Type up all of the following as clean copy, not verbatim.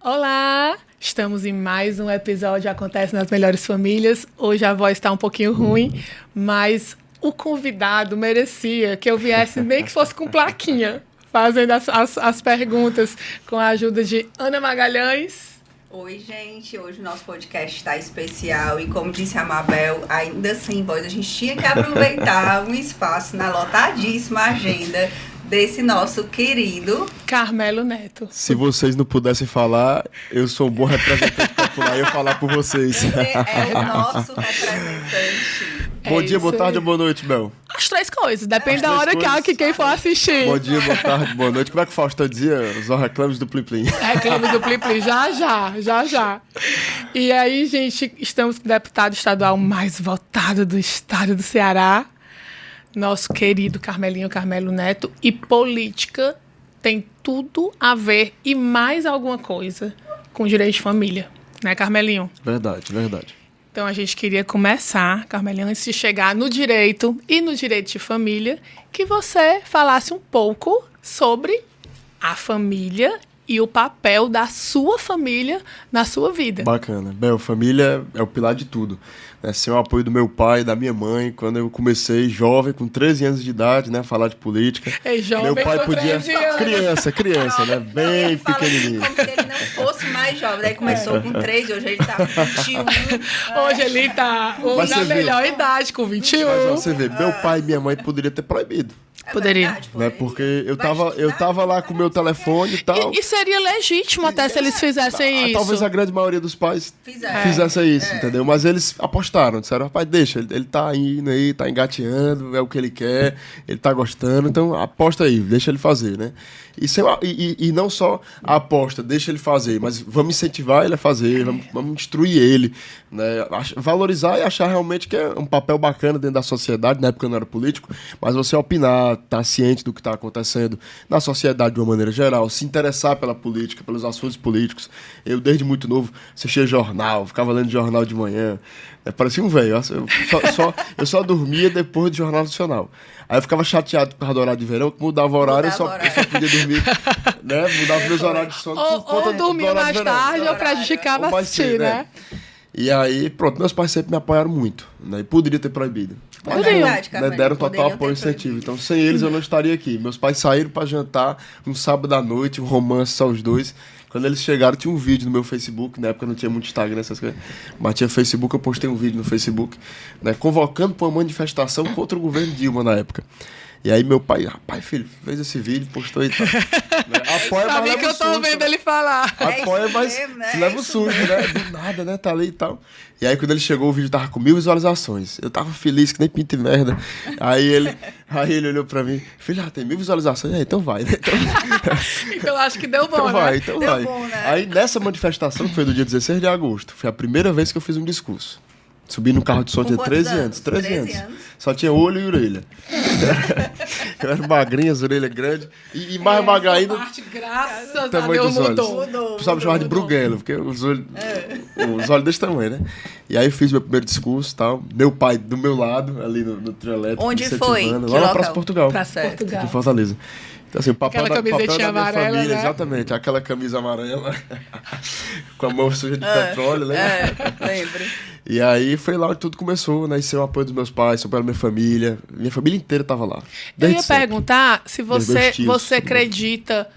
Olá! Estamos em mais um episódio Acontece nas Melhores Famílias. Hoje a voz está um pouquinho ruim, mas o convidado merecia que eu viesse, nem que fosse com plaquinha, fazendo as perguntas com a ajuda de Ana Magalhães. Oi, gente. Hoje o nosso podcast está especial e, como disse a Mabel, ainda sem voz, a gente tinha que aproveitar um espaço na lotadíssima agenda desse nosso querido Carmelo Neto. Se vocês não pudessem falar, eu sou um bom representante popular e eu falar por vocês. Você é o nosso representante. Bom dia, boa tarde ou boa noite, Bel? As três coisas, depende da hora que quem for assistir. Bom dia, boa tarde, boa noite. Como é que o Faustão dizia? Os reclames do Plim Plim. Reclame do Plim Plim, já. E aí, gente, estamos com o deputado estadual mais votado do estado do Ceará, nosso querido Carmelo Neto. E política tem tudo a ver e mais alguma coisa com direito de família, né, Carmelinho? Verdade. Então, a gente queria começar, Carmelinho, antes de chegar no direito e no direito de família, que você falasse um pouco sobre a família e o papel da sua família na sua vida. Bacana. Bel, família é o pilar de tudo. Sem o apoio do meu pai, da minha mãe, quando eu comecei jovem, com 13 anos de idade, né, a falar de política. Jovem, meu pai podia... 13 anos. Criança, né, bem pequenininho. Como se ele não fosse mais jovem. Daí começou com 13, hoje ele tá com 21. Hoje ele tá na melhor idade, com 21. Mas você vê, meu pai e minha mãe poderiam ter proibido. Poderia. Verdade, Né, porque eu tava lá com o meu telefone e tal. E seria legítimo até se eles fizessem isso. Talvez a grande maioria dos pais Fizeram. fizesse isso, entendeu? Mas eles apostaram, disseram, rapaz, deixa, ele tá indo aí, tá engateando, é o que ele quer, ele tá gostando, então aposta aí, deixa ele fazer, né? E não só a aposta, deixa ele fazer, mas vamos incentivar ele a fazer, vamos instruir ele, né? Valorizar e achar realmente que é um papel bacana dentro da sociedade. Na época eu não era político, mas você opinar, estar ciente do que está acontecendo na sociedade de uma maneira geral, se interessar pela política, pelos assuntos políticos. Eu, desde muito novo, assistia jornal, ficava lendo jornal de manhã, parecia um velho. Eu só dormia depois do Jornal Nacional. Aí eu ficava chateado por causa do horário de verão, que mudava o horário, eu só podia dormir, né? Mudava meus horários de sono. Ou dormia mais tarde, ou prejudicava assistir, né? E aí, pronto, meus pais sempre me apoiaram muito, né? E poderia ter proibido. Mas, Verdade, né, deram total apoio e incentivo. Então, sem eles, eu não estaria aqui. Meus pais saíram para jantar um sábado à noite, um romance só os dois. Quando eles chegaram, tinha um vídeo no meu Facebook. Na época não tinha muito Instagram, essas coisas. Mas tinha Facebook, eu postei um vídeo no Facebook, né, convocando para uma manifestação contra o governo Dilma na época. E aí meu pai, rapaz, filho, fez esse vídeo, postou e tal. Apoia, mas sabia que eu tô vendo ele falar. Apoia, mas leva o susto, né? Do nada, né? Tá ali e tal. E aí quando ele chegou, o vídeo tava com 1000 visualizações. Eu tava feliz, que nem pinta de merda. Aí ele olhou pra mim, filho, tem 1000 visualizações? Aí, então vai, né? Então acho que deu bom, então né? vai, então Deu vai. bom, né? Aí nessa manifestação, que foi no dia 16 de agosto, foi a primeira vez que eu fiz um discurso. Subi no carro de som, tinha 13 anos. 13 anos. Só tinha olho e orelha. Eu era magrinha, as orelhas grandes. E mais magra ainda. Graças a Tamanho Deus dos olhos. mudou. Tu sabe chamar de bruguelo, porque os olhos desse tamanho, né? E aí eu fiz meu primeiro discurso e tal. Meu pai do meu lado, ali no trio elétrico. Onde foi? Lá na Praça Portugal. Portugal. Em Fortaleza. Então, assim, o papel Aquela da minha amarela, família, né? exatamente. Aquela camisa amarela com a mão suja de petróleo, né? Lembro. E aí foi lá onde tudo começou, né? E sem o apoio dos meus pais, sem o apoio da minha família. Minha família inteira tava lá. Eu ia perguntar se você acredita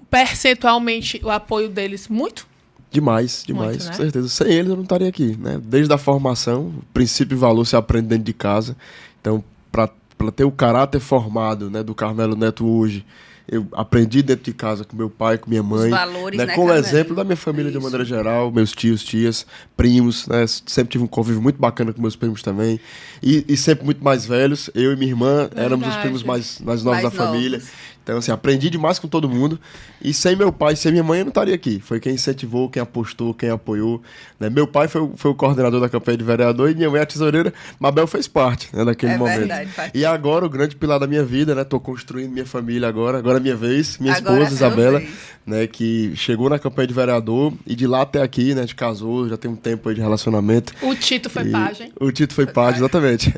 percentualmente o apoio deles muito? Demais, Muito, né? com certeza. Sem eles eu não estaria aqui, né? Desde a formação, princípio e valor se aprende dentro de casa. Então, para ter o caráter formado, né, do Carmelo Neto hoje, eu aprendi dentro de casa com meu pai, com minha mãe. Os valores, né, Com o Carmelo? exemplo da minha família de Isso. maneira geral, meus tios, tias, primos, né? Sempre tive um convívio muito bacana com meus primos também. E sempre muito mais velhos. Eu e minha irmã éramos os primos mais novos Mais da novos. família. Então, assim, aprendi demais com todo mundo. E sem meu pai, sem minha mãe, eu não estaria aqui. Foi quem incentivou, quem apostou, quem apoiou. Né? Meu pai foi o coordenador da campanha de vereador e minha mãe a tesoureira. Mabel fez parte, né, daquele momento. Verdade, faz E agora, o grande pilar da minha vida, né? Tô construindo minha família agora. Agora é minha vez. Minha Agora é esposa, sua Isabela, vez. né? Que chegou na campanha de vereador. E de lá até aqui, né? A gente casou, já tem um tempo aí de relacionamento. O Tito foi pajem. O Tito foi pajem, exatamente.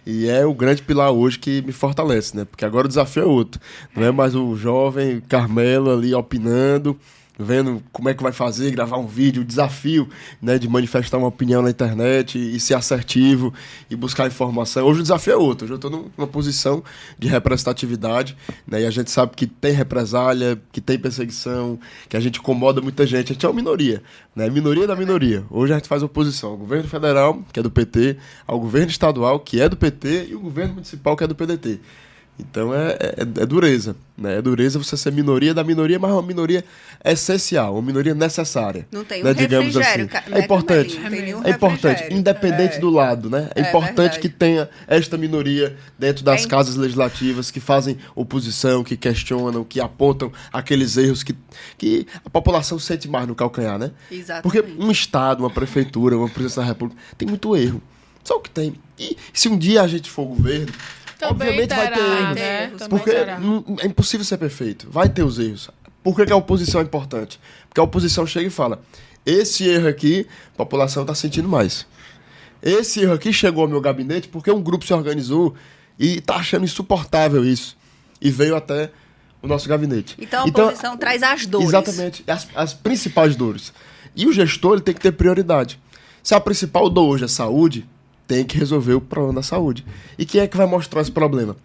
E é o grande pilar hoje que me fortalece, né? Porque agora o desafio é outro. Não é mais o jovem Carmelo ali opinando, vendo como é que vai fazer, gravar um vídeo, o desafio, né, de manifestar uma opinião na internet e ser assertivo e buscar informação. Hoje o desafio é outro, hoje eu estou numa posição de representatividade, né, e a gente sabe que tem represália, que tem perseguição, que a gente incomoda muita gente. A gente é uma minoria, né, minoria da minoria. Hoje a gente faz oposição ao governo federal, que é do PT, ao governo estadual, que é do PT, e o governo municipal, que é do PDT. Então é dureza, né? É dureza você ser minoria da minoria, mas uma minoria essencial, uma minoria necessária. Não tem né? um Digamos assim. É importante, é importante, independente do lado, né? É importante verdade. que tenha esta minoria dentro das casas legislativas que fazem oposição, que questionam, que apontam aqueles erros que a população sente mais no calcanhar, né? Exatamente. Porque um estado, uma prefeitura, uma presidência da república tem muito erro. Só o que tem. E se um dia a gente for governo, Também obviamente vai ter terá, erros. né? Também Porque terá. é impossível ser perfeito. Vai ter os erros. Por que a oposição é importante? Porque a oposição chega e fala: esse erro aqui, a população está sentindo mais. Esse erro aqui chegou ao meu gabinete porque um grupo se organizou e está achando insuportável isso. E veio até o nosso gabinete. Então a oposição traz as dores. Exatamente. As principais dores. E o gestor ele tem que ter prioridade. Se a principal dor hoje é saúde, tem que resolver o problema da saúde. E quem é que vai mostrar esse problema?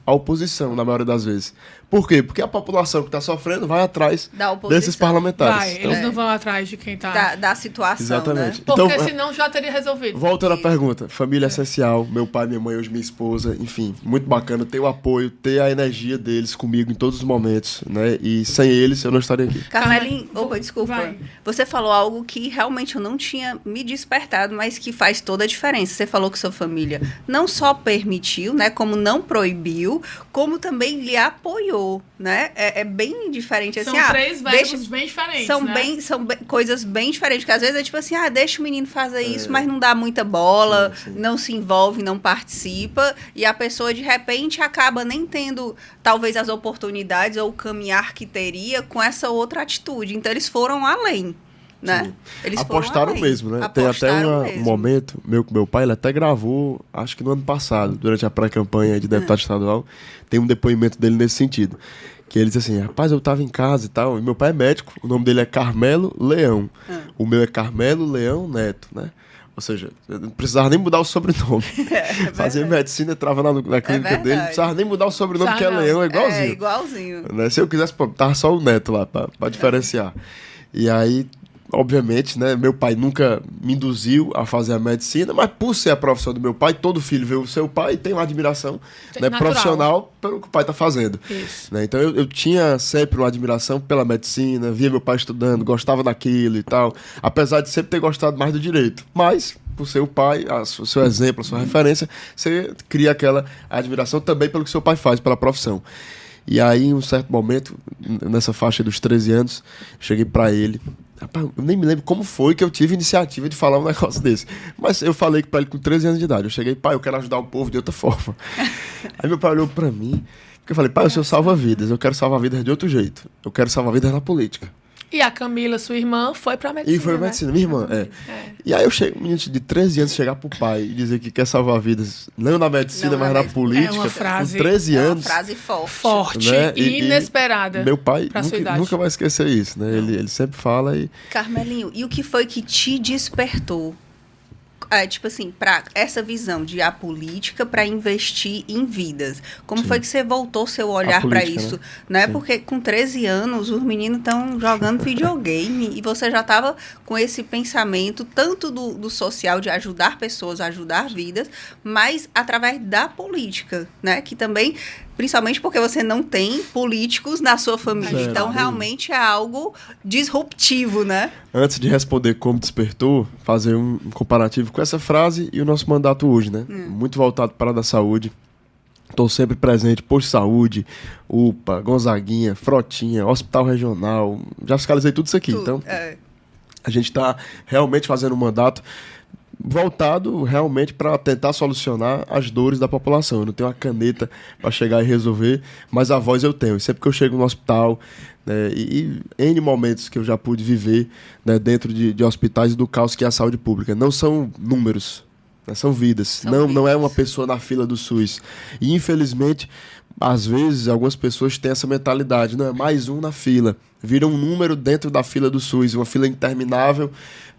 A oposição, na maioria das vezes. Por quê? Porque a população que está sofrendo vai atrás Da oposição. desses parlamentares. Vai, Então, eles não vão atrás de quem tá. Da situação, exatamente. né? Porque Então, senão já teria resolvido. voltando à pergunta, família essencial, meu pai, minha mãe, hoje minha esposa, enfim, muito bacana ter o apoio, ter a energia deles comigo em todos os momentos, né? E sem eles eu não estaria aqui. Carmelinho, Vai. desculpa. Vai. Você falou algo que realmente eu não tinha me despertado, mas que faz toda a diferença. Você falou que sua família não só permitiu, né, como não proibiu, como também lhe apoiou, né? É bem diferente São assim. três verbos bem diferentes, né? São coisas bem diferentes, porque às vezes é tipo assim, deixa o menino fazer isso, mas não dá muita bola, Sim. não se envolve, não participa, e a pessoa de repente acaba nem tendo talvez as oportunidades ou o caminhar que teria com essa outra atitude. Então eles foram além, né? Sim. Eles Apostaram foram além. mesmo, né? Tem até Apostaram um mesmo. momento, meu pai, ele até gravou, acho que no ano passado, durante a pré-campanha de deputado estadual, tem um depoimento dele nesse sentido. Que ele diz assim: rapaz, eu tava em casa e tal, e meu pai é médico, o nome dele é Carmelo Leão. O meu é Carmelo Leão Neto, né? Ou seja, eu não precisava nem mudar o sobrenome. Fazia medicina, entrava na clínica dele, não precisava nem mudar o sobrenome, Precisava que é não. Leão, é igualzinho. É, igualzinho. Né? Se eu quisesse, pô, tava só o Neto lá, pra diferenciar. E aí, obviamente, né, meu pai nunca me induziu a fazer a medicina, mas por ser a profissão do meu pai, todo filho vê o seu pai e tem uma admiração, né, Natural. profissional pelo que o pai está fazendo. Isso. Né? Então eu tinha sempre uma admiração pela medicina, via meu pai estudando, gostava daquilo e tal, apesar de sempre ter gostado mais do direito. Mas, por ser o pai, o seu exemplo, a sua referência, você cria aquela admiração também pelo que seu pai faz, pela profissão. E aí, em um certo momento, nessa faixa dos 13 anos, cheguei pra ele. Rapaz, eu nem me lembro como foi que eu tive iniciativa de falar um negócio desse. Mas eu falei pra ele com 13 anos de idade. Eu cheguei: pai, eu quero ajudar o povo de outra forma. Aí meu pai olhou pra mim, porque eu falei: pai, eu sou salva-vidas, eu quero salvar vidas de outro jeito. Eu quero salvar vidas na política. E a Camila, sua irmã, foi pra medicina. E foi pra né? medicina, minha irmã, E aí eu chego, um menino de 13 anos, chegar pro pai e dizer que quer salvar vidas, não na medicina, Não mas na na medicina. política, É uma frase- com 13 É uma anos. frase forte. Forte Né? e inesperada. Meu pai pra sua nunca, idade. nunca vai esquecer isso, né? Ele sempre fala e... Carmelinho, e o que foi que te despertou? Tipo assim, para essa visão de a política para investir em vidas. Como foi que você voltou seu olhar para política, isso? né? Né? Porque com 13 anos os meninos estão jogando videogame e você já estava com esse pensamento tanto do social de ajudar pessoas, ajudar vidas, mas através da política, né? Que também, principalmente porque você não tem políticos na sua família. Certo. Então, realmente é algo disruptivo, né? Antes de responder como despertou, fazer um comparativo com essa frase e o nosso mandato hoje, né? Muito voltado para a área da saúde. Estou sempre presente, posto de saúde, UPA, Gonzaguinha, Frotinha, Hospital Regional. Já fiscalizei tudo isso aqui. Então, a gente está realmente fazendo um mandato voltado realmente para tentar solucionar as dores da população. Eu não tenho uma caneta para chegar e resolver, mas a voz eu tenho. E sempre que eu chego no hospital, né, e N momentos que eu já pude viver, né, dentro de hospitais e do caos que é a saúde pública. Não são números, né, são vidas. Não é uma pessoa na fila do SUS. E infelizmente, às vezes, algumas pessoas têm essa mentalidade. Não, é mais um na fila. Vira um número dentro da fila do SUS, uma fila interminável,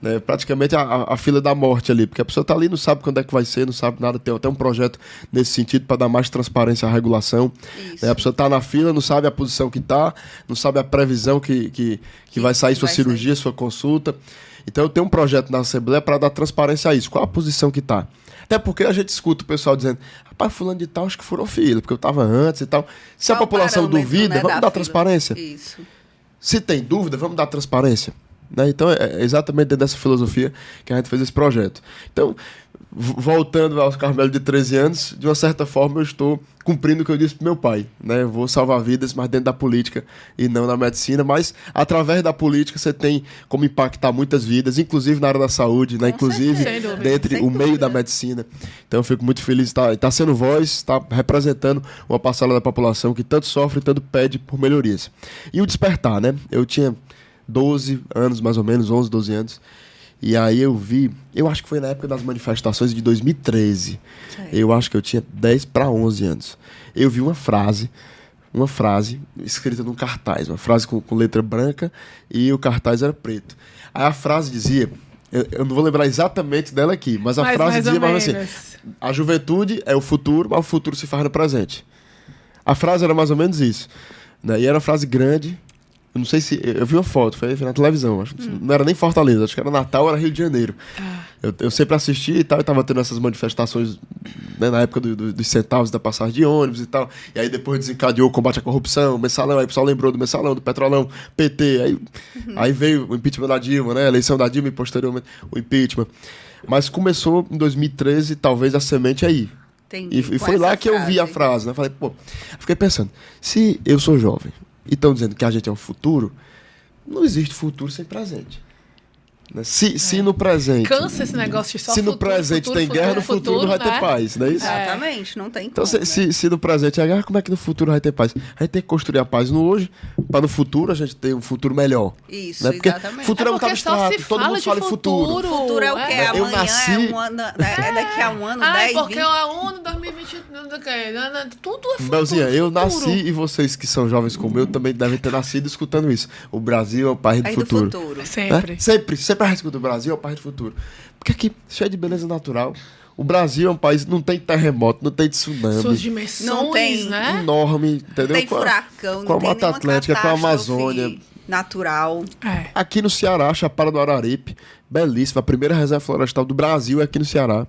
né? Praticamente a fila da morte ali, porque a pessoa está ali, não sabe quando é que vai ser, não sabe nada, tem até um projeto nesse sentido para dar mais transparência à regulação. Né? A pessoa está na fila, não sabe a posição que está, não sabe a previsão que vai sair sua cirurgia, sua consulta. Então eu tenho um projeto na Assembleia para dar transparência a isso, qual a posição que está. Até porque a gente escuta o pessoal dizendo, rapaz, fulano de tal, acho que furou fila, porque eu estava antes e tal. Se a população duvida, vamos dar transparência. Isso. Se tem dúvida, vamos dar transparência. Né? Então, é exatamente dentro dessa filosofia que a gente fez esse projeto. Então, voltando aos Carmelo de 13 anos, de uma certa forma eu estou cumprindo o que eu disse pro meu pai. Né? Eu vou salvar vidas, mas dentro da política e não na medicina. Mas, através da política, você tem como impactar muitas vidas, inclusive na área da saúde, né? Inclusive dentro o meio da medicina. Então, eu fico muito feliz de estar sendo voz, estar representando uma parcela da população que tanto sofre e tanto pede por melhorias. E o despertar, né? Eu tinha 12 anos, mais ou menos, 11, 12 anos. E aí eu acho que foi na época das manifestações de 2013. Eu acho que eu tinha 10 para 11 anos. Eu vi uma frase escrita num cartaz, uma frase com letra branca e o cartaz era preto. Aí a frase dizia, eu não vou lembrar exatamente dela aqui, mas a frase dizia mais assim, a juventude é o futuro, mas o futuro se faz no presente. A frase era mais ou menos isso. Né? E era uma frase grande. Eu não sei se... Eu vi uma foto, foi na televisão. Acho que não era nem Fortaleza, acho que era Natal, era Rio de Janeiro. Eu sempre assisti e tal, e tava tendo essas manifestações, né, na época dos centavos da passagem de ônibus e tal. E aí depois desencadeou o combate à corrupção, o mensalão, aí o pessoal lembrou do mensalão, do petrolão, PT. Aí veio o impeachment da Dilma, né? A eleição da Dilma e posteriormente o impeachment. Mas começou em 2013, talvez a semente aí. Entendi, e foi lá que eu vi a frase, né? Falei, pô, fiquei pensando, se eu sou jovem, e estão dizendo que a gente é um futuro, não existe futuro sem presente. Né? Se no presente... Cansa esse negócio de só se futuro, no presente futuro, tem guerra, no futuro não vai ter né? paz, não é isso? Exatamente, não tem Então, como. se no presente é guerra, como é que no futuro vai ter paz? A gente tem que construir a paz no hoje, para no futuro a gente ter um futuro melhor. Isso, né? Porque exatamente. futuro é um porque abstrato, só todo mundo fala em futuro. O futuro é o quê? Eu Amanhã nasci... é um ano, é daqui a um ano, 10, porque 20. é um ano, 2020, tudo é futuro. Belzinha, eu futuro. nasci e vocês que são jovens como eu também devem ter nascido escutando isso. O Brasil é o país do Aí futuro. do futuro. Sempre. Né? Sempre a gente escuta o Brasil é o país do futuro. Porque aqui, cheio de beleza natural. O Brasil é um país que não tem terremoto, não tem tsunami. Suas dimensões, Não tem, né? Enorme, entendeu? Não tem furacão, com a não tem Mata nenhuma Atlântica, com a catástrofe Amazônia. natural. É. Aqui no Ceará, Chapada do Araripe, belíssima. A primeira reserva florestal do Brasil é aqui no Ceará,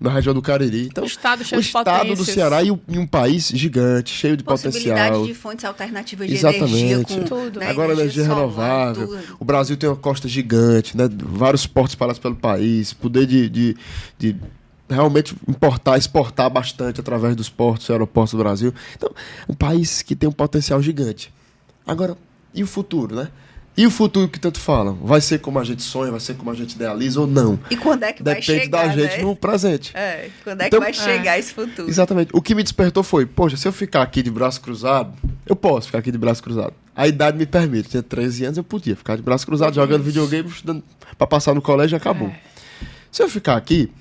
na região do Cariri. Então, Um estado cheio o de estado do potências. Ceará e um país gigante, cheio de Possibilidade potencial. de fontes alternativas de Exatamente. energia com Tudo. né, Agora energia solar, renovável. tudo. O Brasil tem uma costa gigante, né? Vários portos espalhados pelo país, poder de realmente exportar bastante através dos portos e aeroportos do Brasil. Então, um país que tem um potencial gigante. Agora, e o futuro, né? E o futuro que tanto falam? Vai ser como a gente sonha, vai ser como a gente idealiza ou não? E quando é que vai Depende chegar, da gente né? no presente. Quando é Então, que vai chegar esse futuro? Exatamente. O que me despertou foi, poxa, se eu ficar aqui de braço cruzado, eu posso ficar aqui de braço cruzado. A idade me permite. Eu tinha 13 anos, eu podia ficar de braço cruzado, jogando videogame, estudando pra passar no colégio e acabou. Se eu ficar aqui,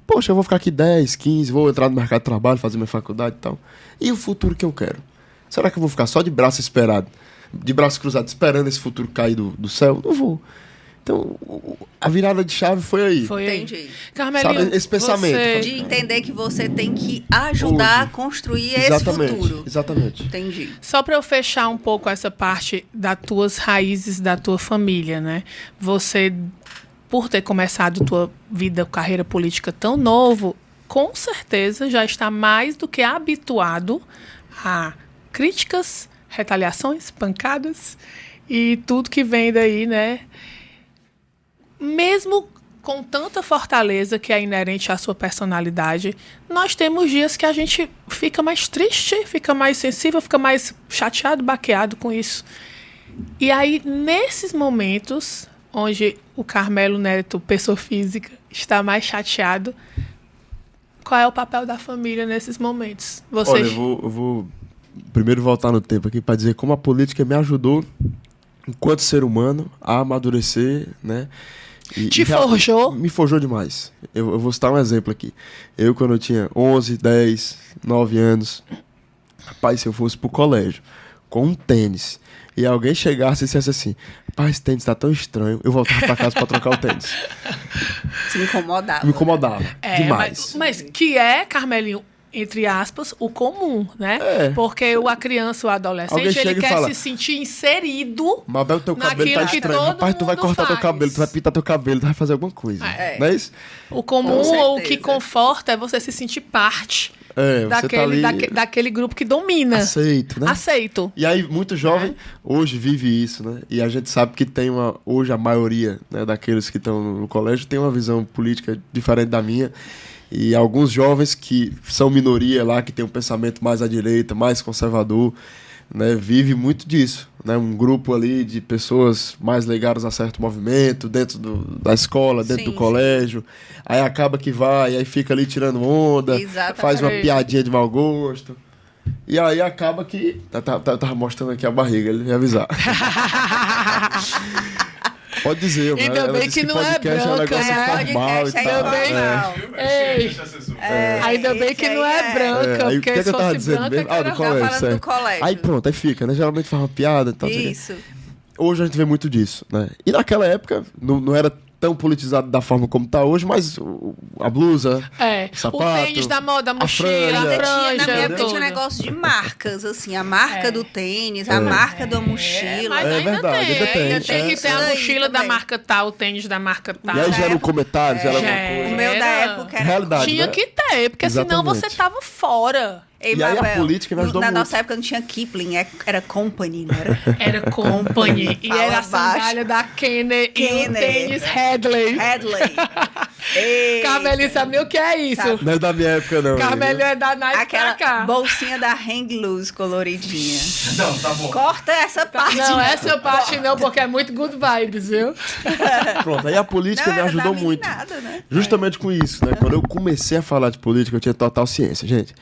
poxa, eu vou ficar aqui 10, 15, vou entrar no mercado de trabalho, fazer minha faculdade e tal. E o futuro que eu quero? Será que eu vou ficar só de braço esperado, de braço cruzado, esperando esse futuro cair do céu? Não vou. Então, a virada de chave foi aí. Foi aí. Entendi. Carmelinho, Sabe, esse pensamento. você- De entender que você tem que ajudar Hoje. a construir Exatamente, esse futuro. exatamente. Entendi. Só para eu fechar um pouco essa parte das tuas raízes, da tua família, né? Você, por ter começado tua vida, carreira política tão novo, com certeza já está mais do que habituado a críticas, retaliações, pancadas e tudo que vem daí, né? Mesmo com tanta fortaleza que é inerente à sua personalidade, nós temos dias que a gente fica mais triste, fica mais sensível, fica mais chateado, baqueado com isso. E aí, nesses momentos, onde o Carmelo Neto, pessoa física, está mais chateado, qual é o papel da família nesses momentos? Olha, eu vou primeiro voltar no tempo aqui para dizer como a política me ajudou, enquanto ser humano, a amadurecer, né? Te forjou? Me forjou demais. Eu vou citar um exemplo aqui. Eu, quando eu tinha 11, 10, 9 anos, rapaz, se eu fosse pro colégio com um tênis e alguém chegasse e dissesse assim, pai, esse tênis tá tão estranho, eu voltava pra casa pra trocar o tênis. Se incomodava. Me incomodava demais. Mas que é, Carmelinho, entre aspas, o comum, né? Porque a criança, o Alguém adolescente, chega ele e quer fala, se sentir inserido Mabel, teu cabelo naquilo tá que estranho. todo Rapaz, tu vai mundo cortar teu faz. cabelo, tu vai pintar teu cabelo, tu vai fazer alguma coisa. Não é isso? O comum Com ou o que certeza. conforta é você se sentir parte Você tá ali... daquele grupo que domina. Aceito, né? Aceito. E aí, muito jovem, hoje vive isso, né? E a gente sabe que tem hoje a maioria, né, daqueles que estão no colégio tem uma visão política diferente da minha. E alguns jovens que são minoria lá, que tem um pensamento mais à direita, mais conservador, né, vive muito disso, né? Um grupo ali de pessoas mais ligadas a certo movimento, dentro da escola, dentro do colégio. Aí acaba que vai, aí fica ali tirando onda, Exatamente. faz uma piadinha de mau gosto. E aí acaba que... Tava mostrando aqui a barriga, ele ia avisar. Pode dizer, mano. Ainda Ela bem disse que não é podcast um branca, negócio né? formal e Podcast é tal. informal. Ei, ainda bem esse que não aí é branca, Aí, o porque que se eu tava fosse dizendo branca, mesmo? que era Do Tava colégio, falando certo. do colégio. Aí pronto, aí fica, né? Geralmente faz uma piada e tal. não sei o quê. Isso. Hoje a gente vê muito disso, né? E naquela época não era tão politizado da forma como tá hoje, mas a blusa, o sapato, o tênis da moda, a mochila, franja. a Na franja, minha época tinha um tudo. negócio de marcas, assim, a marca do tênis, a marca da mochila. Mas É ainda verdade, tem, ainda tem. tem que ter a Isso aí mochila da também. marca tal, o tênis da marca tal. E aí gera um comentário, gera Já alguma é. coisa. O meu da Era. época era... Realidade, Tinha né? que ter, porque senão Exatamente. você tava fora. Ei, E aí a Mabel, política me ajudou na muito. nossa época não tinha Kipling, era Company, não era? Era Company. E Fala era a baixo. sandália da Kenner e o Kenner. tênis Headley. Headley. Ei, Carmelinho sabe nem o que é isso. Sabe. Não é da minha época, não. Carmelinho é da Nike aquela pra cá. bolsinha da Hang Loose coloridinha. Não, tá bom. Corta essa parte. Não, essa parte não, porque é muito good vibes, viu? Pronto, aí a política Não, me era ajudou da muito. meninada, né? Justamente com isso, né? Quando eu comecei a falar de política, eu tinha total ciência, gente.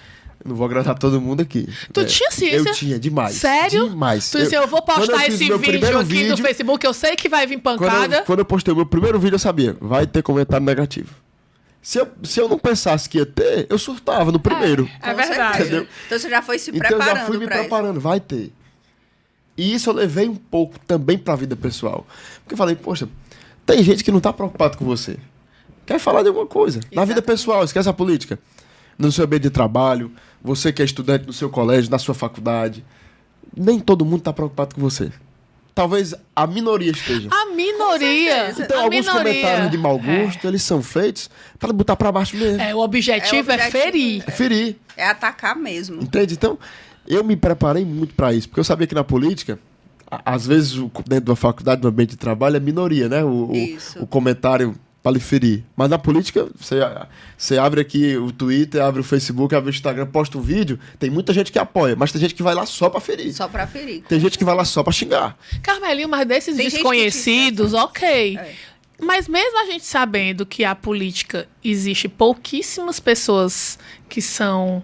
Eu não vou agradar todo mundo aqui. Tu né? tinha ciência? Eu tinha, demais. Sério? Demais. Tu disse, eu vou quando postar fiz esse meu vídeo primeiro aqui no Facebook, eu sei que vai vir pancada. Quando eu postei o meu primeiro vídeo, eu sabia, vai ter comentário negativo. Se eu não pensasse que ia ter, eu surtava no primeiro. É Com verdade. certeza. Entendeu? Então você já foi se Então eu preparando já fui me pra isso. preparando, vai ter. E isso eu levei um pouco também pra vida pessoal. Porque eu falei, poxa, tem gente que não tá preocupado com você. Quer falar de alguma coisa. Na vida pessoal, esquece a política. No seu ambiente de trabalho, você que é estudante no seu colégio, na sua faculdade. Nem todo mundo tá preocupado com você. Talvez a minoria esteja. A minoria. certeza. Então, A alguns minoria. comentários de mau gosto, eles são feitos para botar pra baixo mesmo. O objetivo é ferir. É ferir. É atacar mesmo. Entende? Então, eu me preparei muito para isso, porque eu sabia que na política, às vezes, dentro da faculdade, no ambiente de trabalho, é minoria, né? Isso. O comentário para lhe ferir. Mas na política, você abre aqui o Twitter, abre o Facebook, abre o Instagram, posta um vídeo, tem muita gente que apoia, mas tem gente que vai lá só para ferir. Só pra ferir. Tem gente que vai lá só para xingar. Carmelinho, mas desses Tem gente que desconhecidos, ok. É. Mas mesmo a gente sabendo que a política existe pouquíssimas pessoas que são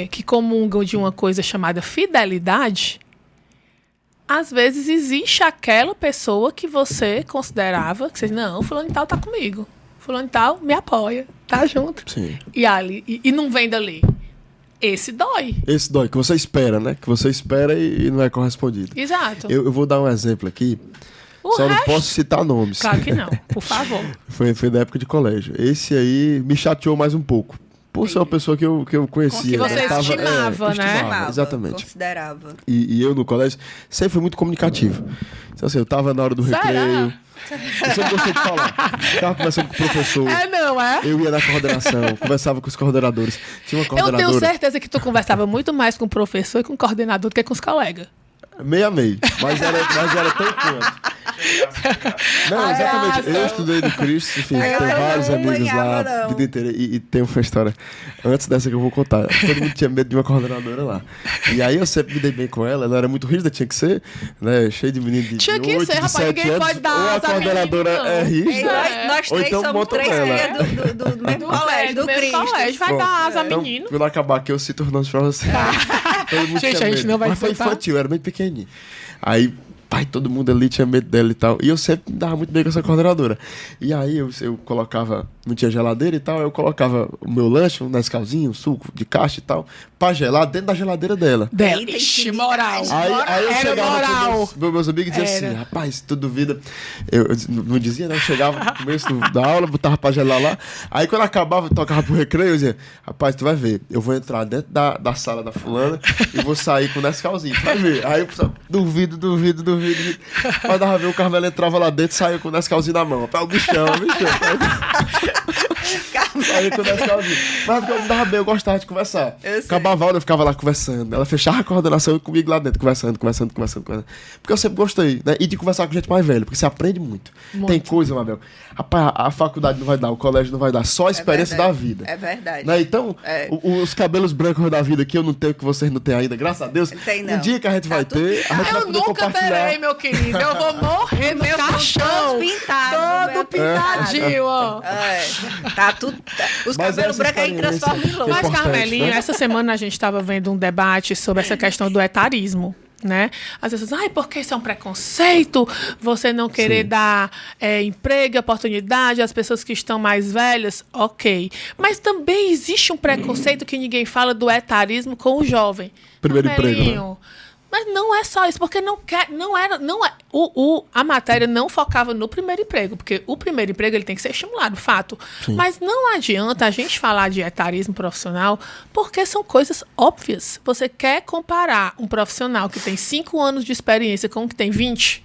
que comungam de uma coisa chamada fidelidade, às vezes existe aquela pessoa que você considerava que você não, fulano e tal tá comigo, fulano e tal me apoia, tá junto. Sim. E ali e não vem dali. Esse dói. Esse dói, que você espera, né? Que você espera e não é correspondido. Exato. Eu vou dar um exemplo aqui. O Só não resto- posso citar nomes. Claro que não, por favor. Foi da época de colégio. Esse aí me chateou mais um pouco. Por ser uma pessoa que eu conhecia. Que você né? estimava, né? Estimava, exatamente. Considerava. E eu no colégio sempre fui muito comunicativo. Então, assim, eu tava na hora do Será? recreio. Eu sempre gostei de falar. Tava conversando com o professor. Não é? Eu ia na coordenação, conversava com os coordenadores. Tinha uma Eu coordenadora. tenho certeza que tu conversava muito mais com o professor e com o coordenador do que com os colegas. Meio a meio. Mas era tão quanto. Não, exatamente. Eu estudei no Cristo, enfim, tenho vários não amigos lá, acompanhava, não. vida inteira. E tem uma história, antes dessa que eu vou contar. Todo mundo tinha medo de uma coordenadora lá. E aí eu sempre me dei bem com ela era muito rígida, tinha que ser, né? Cheio de menino de Tinha que 8, ser, de rapaz, 7 ninguém anos. pode dar ou a asa a coordenadora menino, não. é Ei, rígida. nós ou três então somos botam três ela. filhas do mesmo colégio, do mesmo Cristo. colégio, vai dar asa a Então, menino. quando acabar aqui, eu cito os nomes pra você. Todo mundo Gente, tinha a gente medo. não vai Mas foi contar. infantil, era bem pequenininho. Aí, Rapaz, todo mundo ali tinha medo dela e tal. E eu sempre me dava muito bem com essa coordenadora. E aí eu colocava, não tinha geladeira e tal, eu colocava o meu lanche, um Nescauzinho, um suco de caixa e tal, pra gelar dentro da geladeira dela. Ixi, moral. Aí eu Era chegava moral. com meus amigos e dizia assim, rapaz, tu duvida. Eu não dizia, né? Eu chegava no começo da aula, botava pra gelar lá. Aí quando acabava, tocava pro recreio, eu dizia, rapaz, tu vai ver, eu vou entrar dentro da sala da fulana e vou sair com o Nescauzinho, tu vai ver. Aí eu pensava, duvido. Mas dava ver, o Carmelo entrava lá dentro e saía com o Nescauzinho na mão. Rapaz, o bichão. Saía com o Nescauzinho. Mas porque eu me dava bem, eu gostava de conversar. Acabava a aula, eu ficava lá conversando. Ela fechava a coordenação comigo lá dentro, conversando. Porque eu sempre gostei, né? E de conversar com gente mais velha, porque você aprende muito. Tem coisa, Mabel. Rapaz, a faculdade não vai dar, o colégio não vai dar, só a experiência da vida. É verdade. Né? Então, os cabelos brancos da vida que eu não tenho, que vocês não têm ainda, graças a Deus. Tem, não. Um dia que a gente vai ter, a gente vai Eu poder nunca compartilhar. terei, meu querido. Eu vou morrer no caixão. Todos pintados. Todo pintadinho, ó. Tá tudo... Os Mas cabelos essa brancos aí experiência transformam em louro. Mas, importante, Carmelinho, né? essa semana a gente estava vendo um debate sobre essa questão do etarismo. Né? As pessoas, porque isso é um preconceito, você não querer dar emprego, oportunidade às pessoas que estão mais velhas, ok. Mas também existe um preconceito que ninguém fala do etarismo com o jovem. Primeiro emprego, né? Mas não é só isso, porque a matéria não focava no primeiro emprego, porque o primeiro emprego ele tem que ser estimulado, fato. Sim. Mas não adianta a gente falar de etarismo profissional, porque são coisas óbvias. Você quer comparar um profissional que tem 5 anos de experiência com um que tem 20?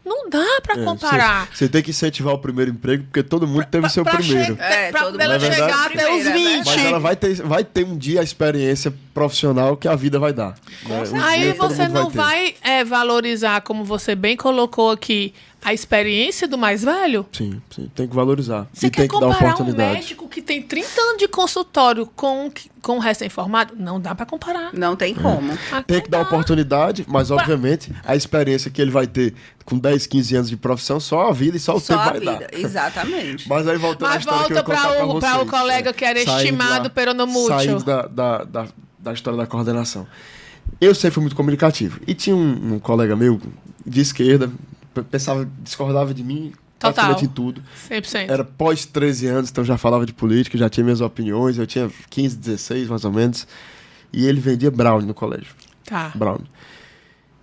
Não dá para comparar. Você tem que incentivar o primeiro emprego, porque todo mundo teve o seu primeiro. Todo ela mundo é chegar verdade. até os 20. Mas ela vai ter um dia a experiência profissional que a vida vai dar. Né? Um Aí dia todo você mundo não ter. vai valorizar, como você bem colocou aqui, a experiência do mais velho? Sim, tem que valorizar. Você e quer tem que dar comparar um oportunidade. médico que tem 30 anos de consultório com um recém-formado? Não dá para comparar. Não tem como. Tem que dar oportunidade, mas obviamente a experiência que ele vai ter com 10, 15 anos de profissão, só a vida e só o Só tempo a vai vida, dar. exatamente. Mas aí voltando à Mas história que eu ia volta contar pra para o vocês, colega que era saindo estimado lá- peronomútil. Saindo da história da coordenação. Eu sempre fui muito comunicativo. E tinha um colega meu de esquerda, discordava de mim Total. praticamente em tudo. 100%. Era pós 13 anos, então já falava de política, já tinha minhas opiniões. Eu tinha 15, 16 mais ou menos. E ele vendia brownie no colégio. Tá. Brownie.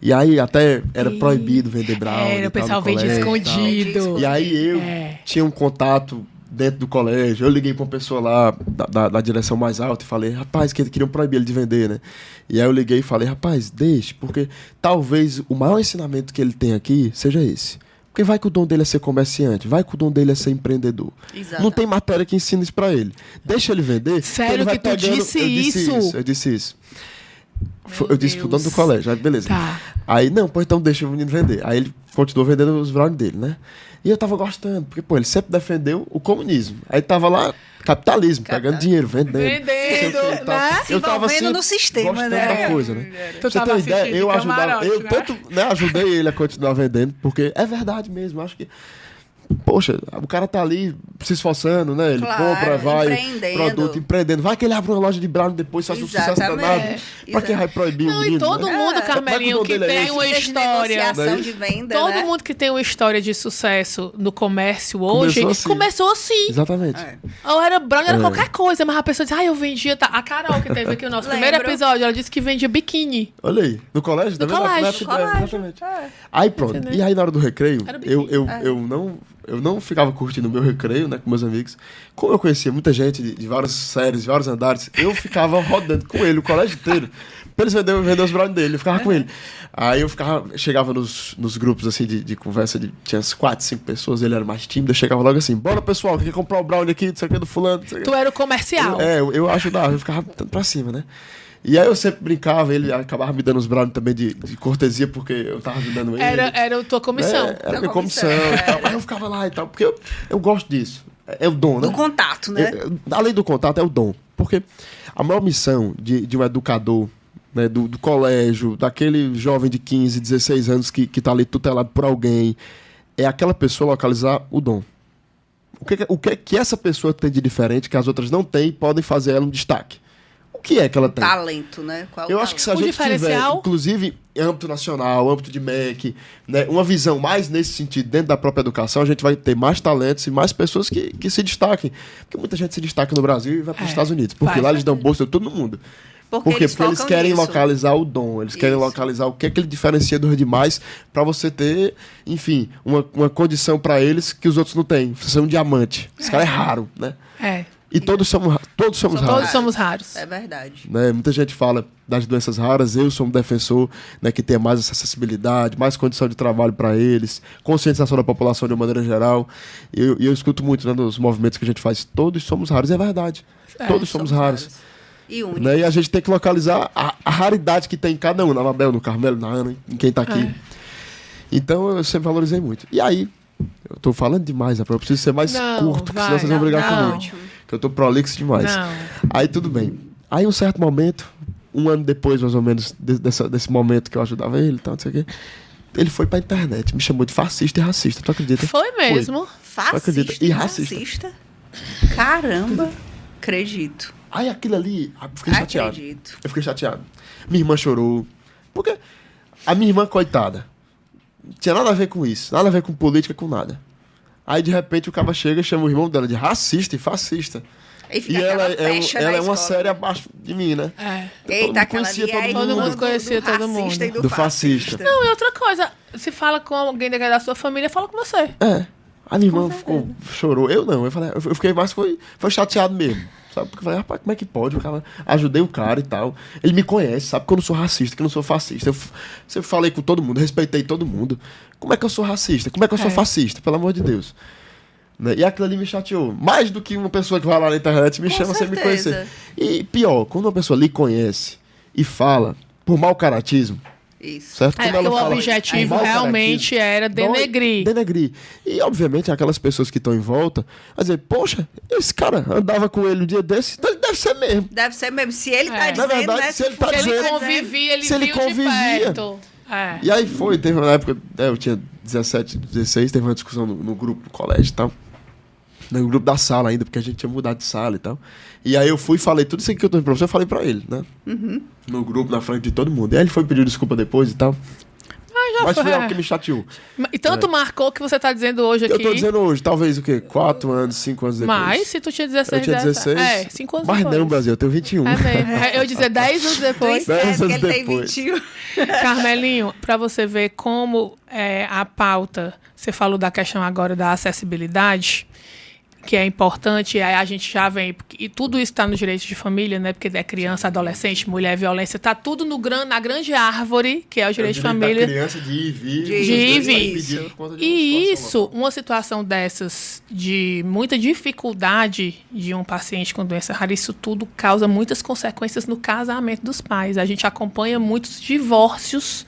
E aí até era proibido vender brownie. Era, e o tal, pessoal no vende colégio e tal. escondido. E aí eu tinha um contato dentro do colégio, eu liguei pra uma pessoa lá da direção mais alta e falei, rapaz, que eles queriam proibir ele de vender, né? E aí eu liguei e falei, rapaz, deixe, porque talvez o maior ensinamento que ele tem aqui seja esse. Porque vai que o dom dele é ser comerciante, vai que o dom dele é ser empreendedor. Exato. Não tem matéria que ensine isso pra ele. Deixa ele vender. Sério ele vai que tu disse isso? Eu disse isso. Meu Eu disse pro dono do Deus. colégio, aí beleza. Tá. Aí, não, pô, então deixa o menino vender. Aí ele continuou vendendo os brownies dele, né? E eu tava gostando, porque, pô, ele sempre defendeu o comunismo. Aí tava lá, capitalismo, pegando dinheiro, vendendo. Vendendo, Não sei o que e tal. né? Se Eu tava envolvendo assim, no sistema, gostando né? da coisa, né? Tu Pra você tava ter ideia, assistindo eu de ajudava, camarote, eu né? tanto ajudei ele a continuar vendendo, porque é verdade mesmo, acho que poxa, o cara tá ali se esforçando, né? Ele Claro, compra, vai, empreendendo. empreendendo. Vai que ele abre uma loja de brownie depois, faz um sucesso Exatamente. danado. Pra que vai proibir o Não, menino? e todo né? mundo, Como é que o Carmelinho, dom que dele é tem esse? uma De história. negociação Né? de venda, Todo né? mundo que tem uma história de sucesso no comércio hoje começou assim. Exatamente. Ou era brownie, era É. qualquer coisa, mas a pessoa diz, eu vendia. A Carol, que teve aqui o nosso primeiro Lembro. episódio, ela disse que vendia biquíni. Olha aí, no colégio? No tá vendo? colégio. Na época- Colégio. Exatamente. Aí pronto. Entendeu? E aí na hora do recreio, Era biquíni. eu não ficava curtindo o meu recreio, né, com meus amigos. Como eu conhecia muita gente de várias séries, de vários andares, eu ficava rodando com ele o colégio inteiro. Pra eles vender os brownies dele, eu ficava com ele. Aí chegava nos grupos assim de conversa, tinha umas 4, 5 pessoas, ele era mais tímido, eu chegava logo assim, bora pessoal, quer comprar o brownie aqui, não sei o que, do fulano, não sei o que. Tu era o comercial. Eu ajudava, eu ficava pra cima, né? E aí eu sempre brincava, ele acabava me dando os brownies também de cortesia, porque eu tava ajudando ele. Era a tua comissão. Era minha comissão e tal. Aí eu ficava lá e tal, porque eu gosto disso. É o dom, né? Do contato, né? Além do contato, é o dom. Porque a maior missão de um educador, né, do colégio, daquele jovem de 15, 16 anos que tá ali tutelado por alguém, é aquela pessoa localizar o dom. O que essa pessoa tem de diferente que as outras não têm e podem fazer ela um destaque? O que é que ela tem? Talento, né? Qual Eu o acho que se a O gente tiver, diferencial? inclusive, em âmbito nacional, âmbito de MEC, né, uma visão mais nesse sentido, dentro da própria educação, a gente vai ter mais talentos e mais pessoas que se destaquem. Porque muita gente se destaca no Brasil e vai para os Estados Unidos. Porque lá eles dão bolsa a todo mundo. Por quê? Porque eles querem localizar o dom, eles querem localizar o que é que ele diferencia dos demais para você ter, enfim, uma condição para eles que os outros não têm. Você é um diamante. Esse cara é raro, né? E todos somos raros. Todos somos raros. É verdade. Né? Muita gente fala das doenças raras, eu sou um defensor, né, que tenha mais essa acessibilidade, mais condição de trabalho para eles, conscientização da população de uma maneira geral. E eu escuto muito, né, nos movimentos que a gente faz, todos somos raros, é verdade. Todos somos raros. E único. Né? E a gente tem que localizar a raridade que tem em cada um, na Mabel, no Carmelo, na Ana, em quem tá aqui. Então eu sempre valorizei muito. E aí, eu tô falando demais, eu preciso ser mais curto, senão vocês vão brigar comigo. Que eu tô prolixo demais. Aí tudo bem. Aí um certo momento, um ano depois, mais ou menos, desse momento que eu ajudava ele, tal, não sei o quê, ele foi pra internet, me chamou de fascista e racista, tu acredita? Foi mesmo. Fascista e racista? Caramba, acredito. Aí aquilo ali, eu fiquei chateado. Eu fiquei chateado. Minha irmã chorou. Porque a minha irmã, coitada, não tinha nada a ver com isso. Nada a ver com política, com nada. Aí, de repente, o cara chega e chama o irmão dela de racista e fascista. E ela é uma série abaixo de mim, né? Eita, todo mundo conhecia todo mundo. Do fascista. Não, e outra coisa, se fala com alguém da sua família, fala com você. A minha irmã chorou. Eu não. Eu fiquei mais, foi chateado mesmo. Sabe? Porque eu falei, rapaz, como é que pode? Eu ajudei o cara e tal. Ele me conhece, sabe que eu não sou racista, que eu não sou fascista. Eu sempre falei com todo mundo, respeitei todo mundo. Como é que eu sou racista? Como é que eu sou fascista? Pelo amor de Deus. Né? E aquilo ali me chateou. Mais do que uma pessoa que vai lá na internet me chama sem me conhecer. E pior, quando uma pessoa lhe conhece e fala por mau caratismo. Isso. Certo? O objetivo realmente era denegrir. E, obviamente, aquelas pessoas que estão em volta, vai dizer, poxa, esse cara andava com ele um dia desse, então ele deve ser mesmo. Deve ser mesmo. Se ele tá dizendo, na verdade, né? Se ele tá dizendo, ele convivia, ele viu de perto. E aí teve uma época, eu tinha 17, 16, teve uma discussão no grupo do colégio e tal. No grupo da sala ainda, porque a gente tinha mudado de sala e tal. E aí eu fui e falei tudo isso aqui que eu tô pra você, eu falei pra ele, né? No grupo, na frente de todo mundo. E aí ele foi pedir desculpa depois e tal. Mas foi algo que me chateou. E tanto marcou que você tá dizendo hoje aqui. Eu tô dizendo hoje, talvez o quê? 4 anos, 5 anos depois. Mas se tu tinha 16, eu tinha 16. 5 anos mas depois. Mas não, Brasil, eu tenho 21. É mesmo. Eu ia dizer 10 anos depois. 10 anos depois. Carmelinho, pra você ver como a pauta, você falou da questão agora da acessibilidade, que é importante, aí a gente já vem, e tudo isso está no direito de família, né? Porque é criança, adolescente, mulher, violência, está tudo na grande árvore, que é o direito de família. Da criança de ir e vir. E isso, uma situação dessas, de muita dificuldade de um paciente com doença rara, isso tudo causa muitas consequências no casamento dos pais. A gente acompanha muitos divórcios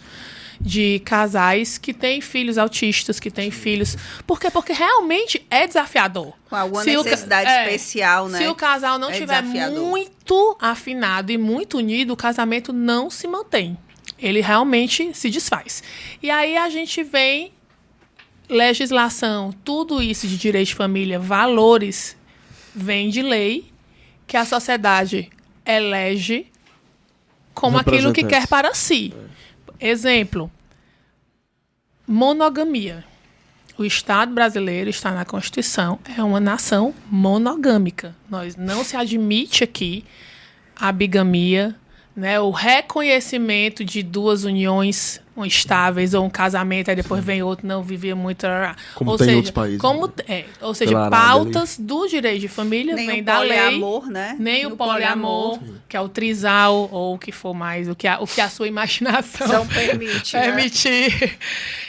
de casais que têm filhos autistas, que têm filhos... Por quê? Porque realmente é desafiador. Com alguma necessidade especial, né? Se o casal não estiver muito afinado e muito unido, o casamento não se mantém. Ele realmente se desfaz. E aí a gente vem... Legislação, tudo isso de direito de família, valores, vem de lei que a sociedade elege como aquilo que quer para si. Exemplo, monogamia. O Estado brasileiro está na Constituição, é uma nação monogâmica. Nós não se admite aqui a bigamia, né, o reconhecimento de duas uniões estáveis ou um casamento, aí depois vem outro, não vivia muito... Como tem em outros países. Ou seja, pautas do direito de família vem da lei. Poliamor, né? Nem o poliamor, que é o trisal, ou o que for mais, o que a sua imaginação não permite. Permitir.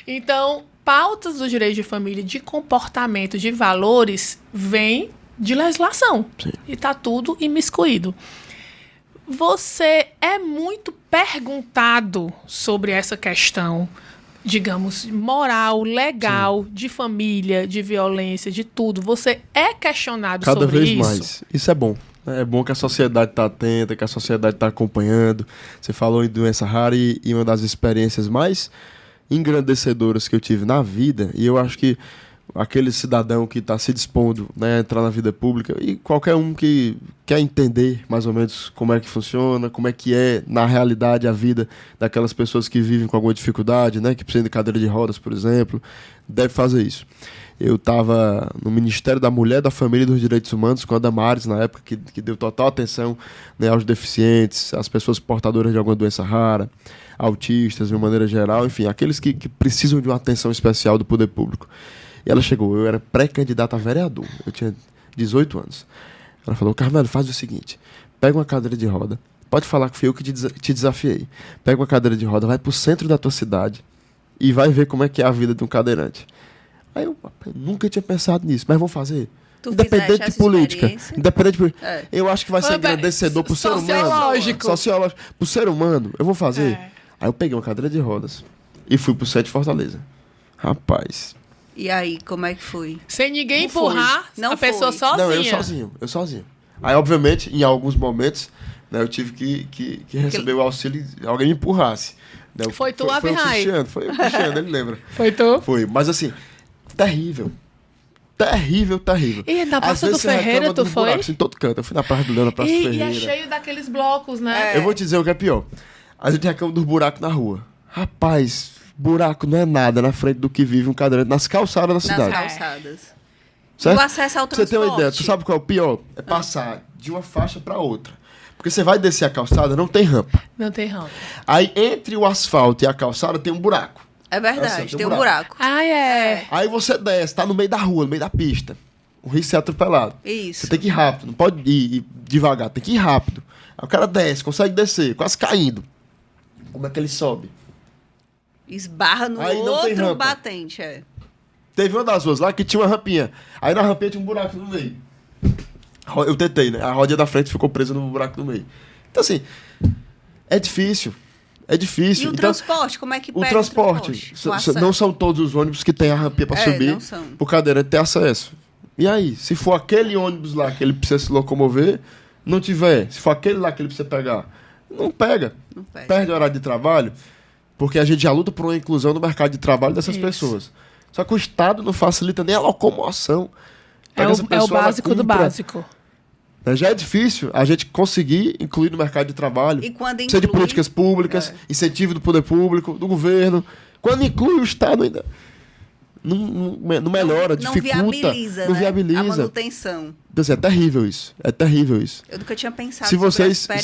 Então, pautas do direito de família, de comportamento, de valores, vem de legislação. Sim. E está tudo imiscuído. Você é muito perguntado sobre essa questão, digamos, moral, legal, de família, de violência, de tudo. Você é questionado sobre isso. Cada vez mais. Isso é bom. É bom que a sociedade está atenta, que a sociedade está acompanhando. Você falou em doença rara e uma das experiências mais engrandecedoras que eu tive na vida, e eu acho que aquele cidadão que está se dispondo, né, a entrar na vida pública, e qualquer um que quer entender mais ou menos como é que funciona, como é que é, na realidade, a vida daquelas pessoas que vivem com alguma dificuldade, né, que precisam de cadeira de rodas, por exemplo, deve fazer isso. Eu estava no Ministério da Mulher, da Família e dos Direitos Humanos com a Damares, na época, que deu total atenção, né, aos deficientes, às pessoas portadoras de alguma doença rara, autistas, de uma maneira geral, enfim, aqueles que precisam de uma atenção especial do poder público. E ela chegou, eu era pré-candidata a vereador, eu tinha 18 anos. Ela falou, Carmelo, faz o seguinte, pega uma cadeira de roda, pode falar que fui eu que te desafiei, pega uma cadeira de roda, vai pro centro da tua cidade e vai ver como é que é a vida de um cadeirante. Aí eu nunca tinha pensado nisso, mas vou fazer. Independente de política. Eu acho que vai ser engrandecedor pro ser humano. Sociológico. Pro ser humano, eu vou fazer. Aí eu peguei uma cadeira de rodas e fui pro centro de Fortaleza. Rapaz... E aí, como é que foi? Sem ninguém empurrar, a pessoa sozinha. Não, eu sozinho. Aí, obviamente, em alguns momentos, né, eu tive que receber o auxílio de alguém me empurrasse. Né? Foi tu, Averrai? Foi o Cristiano, ele lembra. Foi tu? Foi, mas assim, terrível. Terrível. E na Praça do Ferreira tu foi? Buracos, em todo canto. Eu fui na Praça do Leão, na Praça do Ferreira. E é cheio daqueles blocos, né? Eu vou te dizer o que é pior. A gente reclama dos buracos na rua. Rapaz... Buraco não é nada na frente do que vive um cadeirante nas calçadas da cidade. Nas calçadas. Certo? O acesso ao transporte. Você tem uma ideia, tu sabe qual é o pior? É passar de uma faixa para outra. Porque você vai descer a calçada, não tem rampa. Não tem rampa. Aí entre o asfalto e a calçada tem um buraco. É verdade, tem um buraco. Aí você desce, tá no meio da rua, no meio da pista. O risco de ser atropelado. Isso. Você tem que ir rápido, não pode ir devagar, tem que ir rápido. Aí o cara desce, consegue descer, quase caindo. Como é que ele sobe? Esbarra no outro batente, Teve uma das ruas lá que tinha uma rampinha. Aí na rampinha tinha um buraco no meio. Eu tentei, né? A roda da frente ficou presa no buraco no meio. Então, assim, é difícil. E o transporte? Como é que pega o transporte? Não são todos os ônibus que tem a rampinha para subir pro cadeirante ter acesso. E aí? Se for aquele ônibus lá que ele precisa se locomover, não tiver. Se for aquele lá que ele precisa pegar, não pega. Perde o horário de trabalho. Porque a gente já luta por uma inclusão no mercado de trabalho dessas pessoas. Só que o Estado não facilita nem a locomoção. É o básico do básico. Já é difícil a gente conseguir incluir no mercado de trabalho. E quando precisa de políticas públicas, incentivo do poder público, do governo. Quando inclui o Estado ainda não melhora, dificulta. Não viabiliza. A manutenção. Então, assim, é terrível isso. Eu nunca tinha pensado se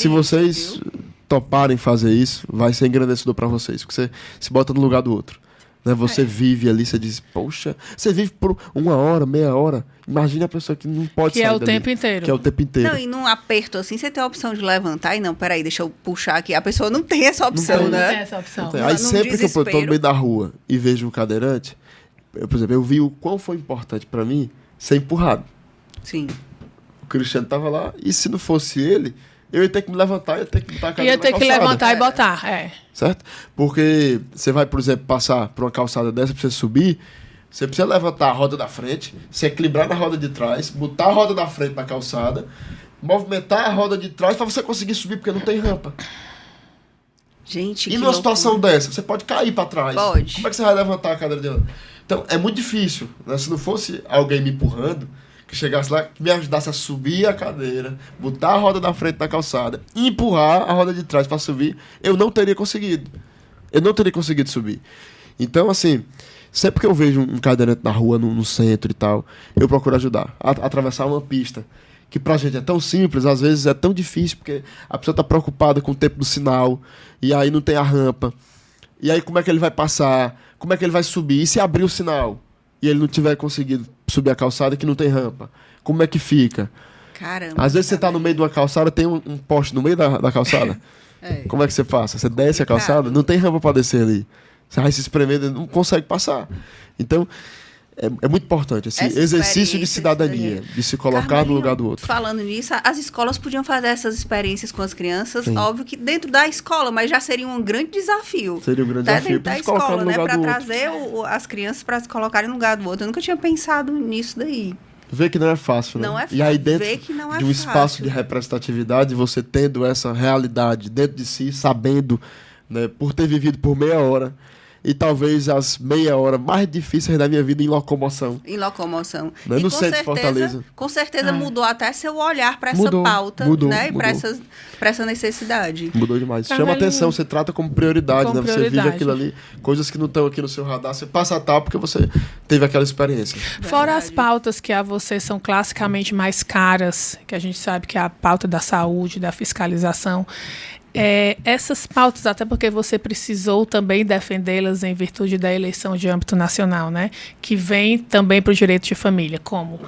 vocês toparem fazer isso, vai ser engrandecedor para vocês, porque você se bota no lugar do outro, né? Você vive ali, você diz, poxa, você vive por 1 hora, meia hora, imagina a pessoa que não pode sair dali, tempo inteiro. que é o tempo inteiro. Não, e num aperto assim, você tem a opção de levantar e não, peraí, deixa eu puxar aqui, a pessoa não tem essa opção, né? Não tem essa opção. Aí sempre que eu tô no meio da rua e vejo um cadeirante, por exemplo, eu vi o quão foi importante para mim ser empurrado. Sim. O Cristiano tava lá, e se não fosse ele, eu ia ter que me levantar, ia ter que botar a cadeira na calçada. Ia ter que levantar e botar, Certo? Porque você vai, por exemplo, passar por uma calçada dessa pra você subir, você precisa levantar a roda da frente, se equilibrar na roda de trás, botar a roda da frente na calçada, movimentar a roda de trás pra você conseguir subir, porque não tem rampa. Gente, e numa situação dessa, você pode cair pra trás. Pode. Como é que você vai levantar a cadeira de roda? Então, é muito difícil, né? Se não fosse alguém me empurrando, que chegasse lá, que me ajudasse a subir a cadeira, botar a roda da frente na calçada, e empurrar a roda de trás para subir, eu não teria conseguido. Subir. Então, assim, sempre que eu vejo um cadeirante na rua, no centro e tal, eu procuro ajudar a atravessar uma pista, que pra gente é tão simples, às vezes é tão difícil, porque a pessoa tá preocupada com o tempo do sinal, e aí não tem a rampa. E aí como é que ele vai passar? Como é que ele vai subir? E se abrir o sinal? E ele não tiver conseguido subir a calçada que não tem rampa? Como é que fica? Caramba. Às vezes você tá no meio de uma calçada, tem um poste no meio da calçada. Como é que você passa? Você desce a calçada, não tem rampa para descer ali. Você vai se espremendo, não consegue passar. Então, é muito importante esse exercício de cidadania, de se colocar no lugar do outro. Falando nisso, as escolas podiam fazer essas experiências com as crianças, Sim. Óbvio que dentro da escola, mas já seria um grande desafio. Seria um grande desafio para a escola, né? Para trazer as crianças para se colocarem no lugar do outro. Eu nunca tinha pensado nisso daí. Vê que não é fácil, né? Não é fácil. E aí dentro de um espaço de representatividade, você tendo essa realidade dentro de si, sabendo, né, por ter vivido por meia hora, e talvez as meia hora mais difíceis da minha vida em locomoção. Em locomoção. Não é E no com centro de certeza, Fortaleza. com certeza mudou até seu olhar para essa Mudou, pauta, mudou, né? mudou. Para essa necessidade. Mudou demais. Chama Carmelinho. atenção, você trata como prioridade, Como né? Você prioridade. vive aquilo ali, coisas que não estão aqui no seu radar, você passa a tal porque você teve aquela experiência. Fora as Verdade. pautas que a você são classicamente mais caras, que a gente sabe que é a pauta da saúde, da fiscalização, essas pautas, até porque você precisou também defendê-las em virtude da eleição de âmbito nacional, né? Que vem também para o direito de família, como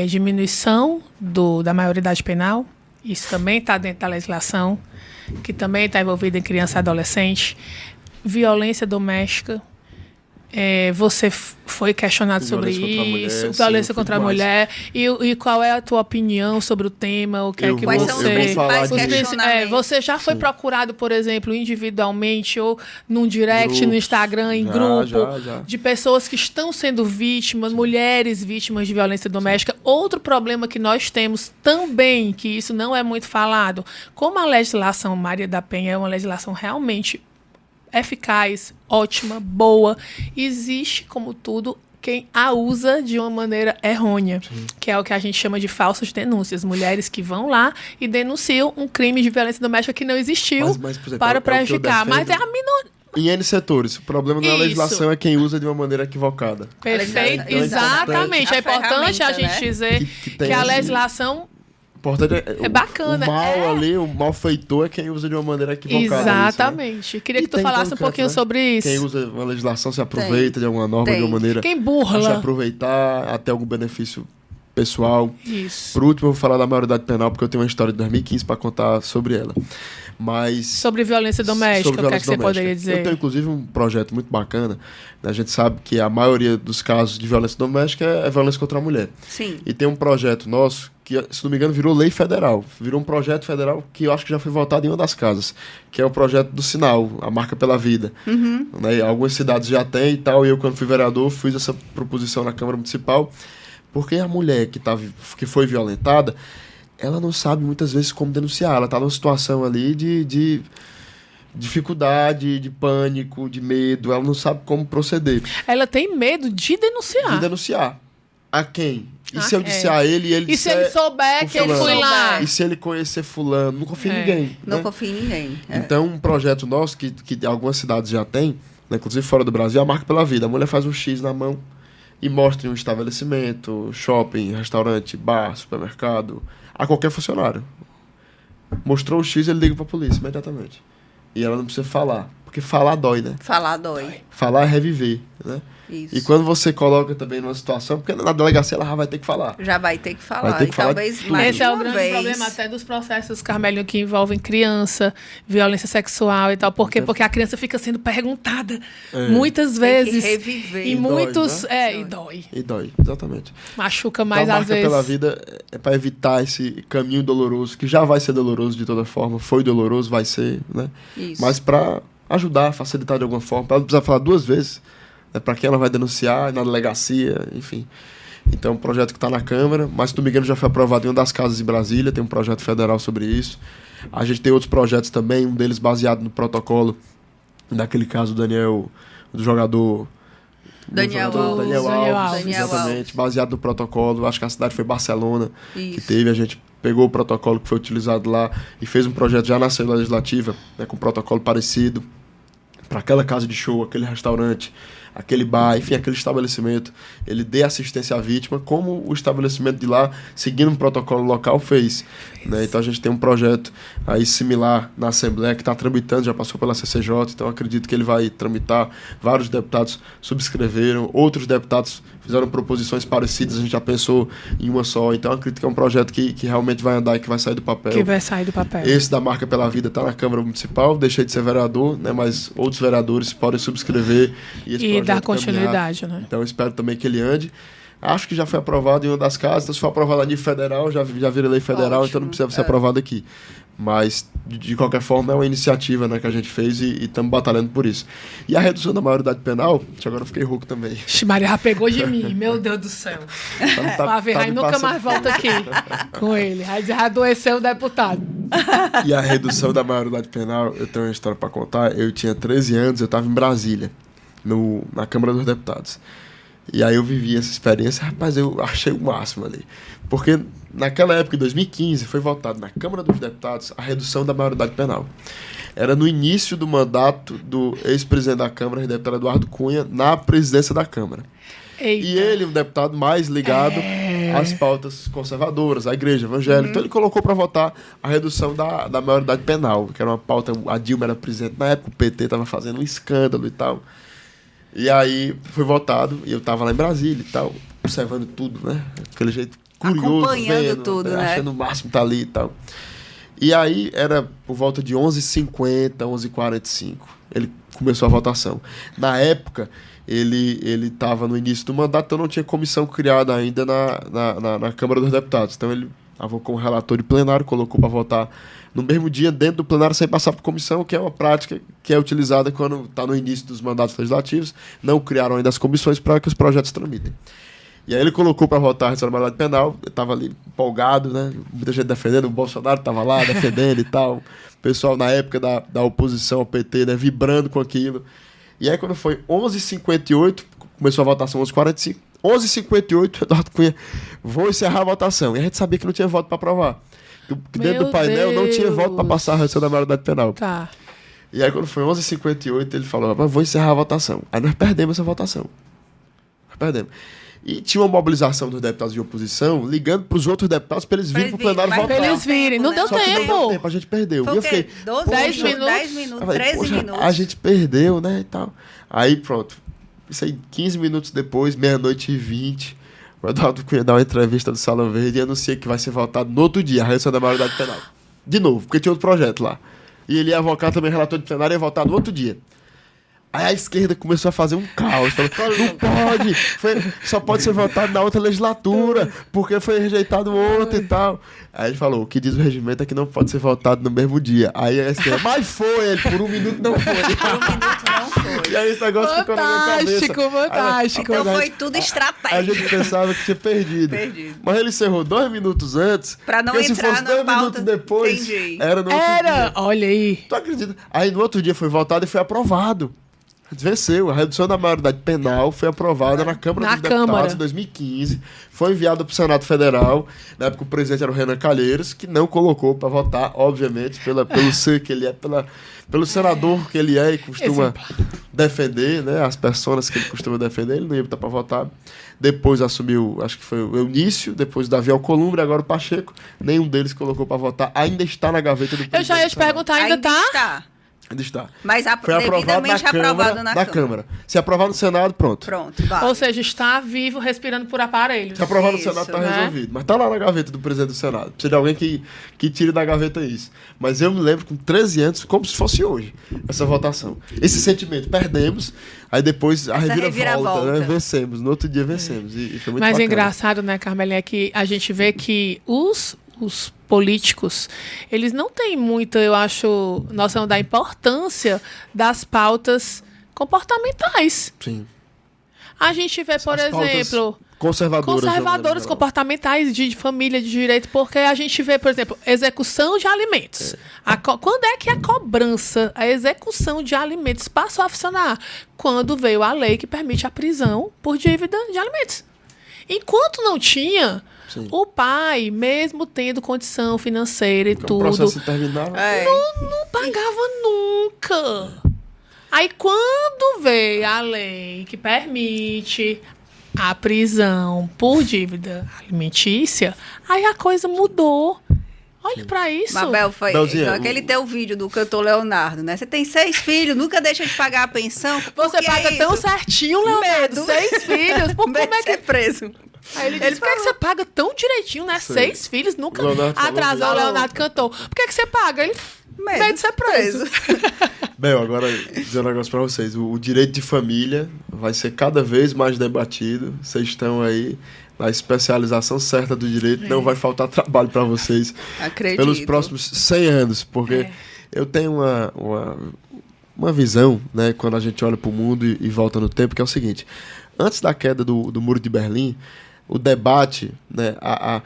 diminuição da maioridade penal, isso também está dentro da legislação, que também está envolvida em criança e adolescente, violência doméstica. Você foi questionado sobre Violência contra a mulher, isso, sim, violência eu fui contra a demais. mulher, e qual é a tua opinião sobre o tema, o que é que Quais você... são os principais disso. questionamentos? Você já foi procurado, por exemplo, individualmente ou num direct, no Grupos. Instagram, em Já, grupo, já. de pessoas que estão sendo vítimas, mulheres vítimas de violência doméstica. Outro problema que nós temos também, que isso não é muito falado, como a legislação Maria da Penha é uma legislação realmente eficaz, ótima, boa, existe, como tudo, quem a usa de uma maneira errônea, que é o que a gente chama de falsas denúncias. Mulheres que vão lá e denunciam um crime de violência doméstica que não existiu Mas, por exemplo, para é o que eu prejudicar. Mas é defendo. a minoria. Em N setores, o problema não é a Isso. legislação, é quem usa de uma maneira equivocada. Perfeito, Então, exatamente. a É importante a ferramenta, gente né? dizer Que tem que a esse- legislação... O importante É bacana, O mal é. ali, o malfeitor é quem usa de uma maneira equivocada. Exatamente. Isso, né? Queria E que tu tem falasse todo um canto, pouquinho né? sobre isso. Quem usa uma legislação se aproveita de alguma norma, Tem. de uma maneira. Quem Se burla. aproveitar até algum benefício pessoal. Isso. Por último, eu vou falar da maioridade penal, porque eu tenho uma história de 2015 para contar sobre ela. Mas. Sobre violência doméstica, sobre o que é que violência você doméstica. poderia dizer? Eu tenho, inclusive, um projeto muito bacana. A gente sabe que a maioria dos casos de violência doméstica é violência contra a mulher. Sim. E tem um projeto nosso que, se não me engano, virou lei federal. Virou um projeto federal que eu acho que já foi votado em uma das casas, que é o projeto do Sinal, a Marca pela Vida. Né? Algumas cidades já têm e tal, e eu, quando fui vereador, fiz essa proposição na Câmara Municipal, porque a mulher que foi violentada, ela não sabe muitas vezes como denunciar. Ela está numa situação ali de dificuldade, de pânico, de medo, ela não sabe como proceder. Ela tem medo de denunciar. De denunciar. A quem? E Ah, se eu disser a ele e ele E se ele souber o que ele fulano? foi lá? E se ele conhecer fulano? Não confia em É. ninguém. Não né? confio em ninguém. Então, um projeto nosso, que algumas cidades já têm, né, inclusive fora do Brasil, é a Marca pela Vida. A mulher faz um X na mão e mostra em um estabelecimento, shopping, restaurante, bar, supermercado, a qualquer funcionário. Mostrou o X, ele liga pra polícia imediatamente. E ela não precisa falar, porque falar dói, né? Falar dói. Falar é reviver, né? Isso. E quando você coloca também numa situação, porque na delegacia ela já vai ter que falar. Já vai ter que falar. Vai ter que e falar talvez de tudo. mais Esse é o uma grande vez. problema até dos processos, Carmelinho, que envolvem criança, violência sexual e tal. Por quê? Porque a criança fica sendo perguntada muitas Tem que vezes. reviver. E E dói, muitos... né? E dói. E dói, exatamente. Machuca Então, mais a às Marca vezes. pela Vida é para evitar esse caminho doloroso, que já vai ser doloroso de toda forma, foi doloroso, vai ser, né? Isso. Mas para ajudar, facilitar de alguma forma, para ela não precisar falar duas vezes, né? Para quem ela vai denunciar, na delegacia, enfim. Então, é um projeto que está na Câmara, mas se não me engano já foi aprovado em uma das casas em Brasília, tem um projeto federal sobre isso. A gente tem outros projetos também, um deles baseado no protocolo daquele caso do Daniel, do jogador... Daniel Daniel Alves. Exatamente, baseado no protocolo. Acho que a cidade foi Barcelona que Isso. teve. A gente pegou o protocolo que foi utilizado lá e fez um projeto já na Assembleia Legislativa, né, com um protocolo parecido para aquela casa de show, aquele restaurante, aquele bar, enfim, aquele estabelecimento. Ele dê assistência à vítima, como o estabelecimento de lá, seguindo um protocolo local, fez. Né? Então a gente tem um projeto aí similar na Assembleia que está tramitando, já passou pela CCJ, então acredito que ele vai tramitar. Vários deputados subscreveram, outros deputados fizeram proposições parecidas, a gente já pensou em uma só. Então acredito que é um projeto que realmente vai andar e que vai sair do papel. Que vai sair do papel. Esse da Marca pela Vida está na Câmara Municipal, deixei de ser vereador, né, mas outros vereadores podem subscrever e esse E projeto dar caminhar. continuidade, né? Então eu espero também que ele ande. Acho que já foi aprovado em uma das casas, então se for aprovado a nível federal, já vira lei federal, Ótimo. então não precisa ser aprovado aqui. Mas, de qualquer forma, é uma iniciativa, né, que a gente fez e estamos batalhando por isso. E a redução da maioridade penal, que agora eu fiquei rouco também. Ixi, Maria já pegou de mim, meu Deus do céu. Tá Vai ver, aí me nunca passando- mais volta aqui com ele. Aí já adoeceu o deputado. E a redução da maioridade penal, eu tenho uma história para contar. Eu tinha 13 anos, eu estava em Brasília, na Câmara dos Deputados. E aí eu vivi essa experiência, rapaz, eu achei o máximo ali. Porque naquela época, em 2015, foi votado na Câmara dos Deputados a redução da maioridade penal. Era no início do mandato do ex-presidente da Câmara, o deputado Eduardo Cunha, na presidência da Câmara. Eita. E ele, um deputado mais ligado às pautas conservadoras, à igreja evangélica. Então ele colocou para votar a redução da maioridade penal, que era uma pauta, a Dilma era presidente na época, o PT estava fazendo um escândalo e tal. E aí foi votado, e eu estava lá em Brasília e tal, observando tudo, né? Aquele jeito curioso, acompanhando vendo, tudo, né? achando o máximo tá ali e tal. E aí era por volta de 11h50, 11h45, ele começou a votação. Na época, ele estava no início do mandato, então não tinha comissão criada ainda na Câmara dos Deputados. Então ele avocou um relatório plenário, colocou para votar no mesmo dia, dentro do plenário, sem passar por comissão, que é uma prática que é utilizada quando está no início dos mandatos legislativos. Não criaram ainda as comissões para que os projetos tramitem. E aí ele colocou para votar a redução da maioridade penal, eu estava ali empolgado, né? Muita gente defendendo, o Bolsonaro estava lá defendendo e tal. O pessoal na época da oposição ao PT, né, vibrando com aquilo. E aí quando foi 11h58, começou a votação 11h45, 11h58, Eduardo Cunha, vou encerrar a votação. E a gente sabia que não tinha voto para aprovar. Que dentro do painel não tinha voto para passar a redução da maioridade penal. Tá. E aí quando foi 11h58, ele falou, vou encerrar a votação. Aí nós perdemos essa votação. Nós perdemos. E tinha uma mobilização dos deputados de oposição ligando para os outros deputados para eles virem para o plenário votar. Pra eles virem. Não deu Só que não deu tempo. tempo, a gente perdeu. Foi E eu o quê? fiquei, 12 10 minutos, minutos? 10 minutos, eu falei, 13 poxa, minutos. a gente perdeu, né, e tal. Aí pronto. Isso aí, 15 minutos depois, 00h20, o Eduardo Cunha dá uma entrevista do Salão Verde e anuncia que vai ser votado no outro dia, a redução da maioridade penal. De novo, porque tinha outro projeto lá. E ele ia avocar também relator de plenário e ia votar no outro dia. Aí a esquerda começou a fazer um caos. Falou, não pode, só pode ser votado na outra legislatura, porque foi rejeitado ontem e tal. Aí ele falou, o que diz o regimento é que não pode ser votado no mesmo dia. Aí a esquerda, mas foi, ele, por um minuto não foi. Por um minuto não foi. E aí esse negócio ficou na minha cabeça. Fantástico. Então Aí, foi tudo a estratégia. gente pensava que tinha perdido. Mas ele encerrou 2 minutos antes. Pra não porque se entrar fosse na 2 pauta, minutos depois, entendi. era no outro dia. Olha aí. Tu acredita? Aí no outro dia foi votado e foi aprovado. Venceu. A redução da maioridade penal foi aprovada na Câmara dos Deputados em 2015. Foi enviada para o Senado Federal. Na época o presidente era o Renan Calheiros, que não colocou para votar, obviamente, pelo ser que ele é, pelo senador que ele é e costuma defender, né? As pessoas que ele costuma defender, ele não ia botar para votar. Depois assumiu, acho que foi o Eunício, depois o Davi Alcolumbre, agora o Pacheco. Nenhum deles colocou para votar. Ainda está na gaveta do presidente. Eu já ia te perguntar, ainda tá? Está. Ainda está. Mas Foi aprovado devidamente na aprovado Câmara, na Câmara. Se aprovar no Senado, pronto. Pronto, vai. Ou seja, está vivo, respirando por aparelhos. Se aprovar no Isso, Senado, tá né? resolvido. Mas tá lá na gaveta do presidente do Senado. Precisa de alguém que tire da gaveta isso. Mas eu me lembro com 13 anos, como se fosse hoje, essa votação. Esse sentimento, perdemos, aí depois a reviravolta, né? Vencemos. No outro dia vencemos. E foi muito Mas é bacana. engraçado, né, Carmelinha, que a gente vê que os políticos, eles não têm muita, eu acho, noção da importância das pautas comportamentais. Sim. A gente vê, por As pautas exemplo, conservadoras comportamentais de família, de direito, porque a gente vê, por exemplo, execução de alimentos. Quando é que a cobrança, a execução de alimentos passou a funcionar? Quando veio a lei que permite a prisão por dívida de alimentos. Enquanto não tinha, Sim. o pai, mesmo tendo condição financeira e O tudo, processo interminável. não pagava nunca. Aí quando veio a lei que permite a prisão por dívida alimentícia, aí a coisa mudou. Olha pra isso. Mabel, foi Belzinha, aquele teu vídeo do cantor Leonardo, né? Você tem 6 filhos, nunca deixa de pagar a pensão. Você porque paga é tão isso. certinho, Leonardo. Medo. 6 filhos. Por como Medo é de que... ser preso. Aí ele disse, por que que você paga tão direitinho, né? Sei. 6 filhos, nunca Leonardo falou atrasou. O isso. Leonardo cantou. Por que que você paga? Ele, medo de ser preso. Bem, agora dizer um negócio pra vocês. O direito de família vai ser cada vez mais debatido. Vocês estão aí na especialização certa do direito. Não vai faltar trabalho pra vocês Acredito. pelos próximos 100 anos. Porque eu tenho uma visão, né, quando a gente olha pro mundo e volta no tempo, que é o seguinte. Antes da queda do Muro de Berlim, o debate, né, a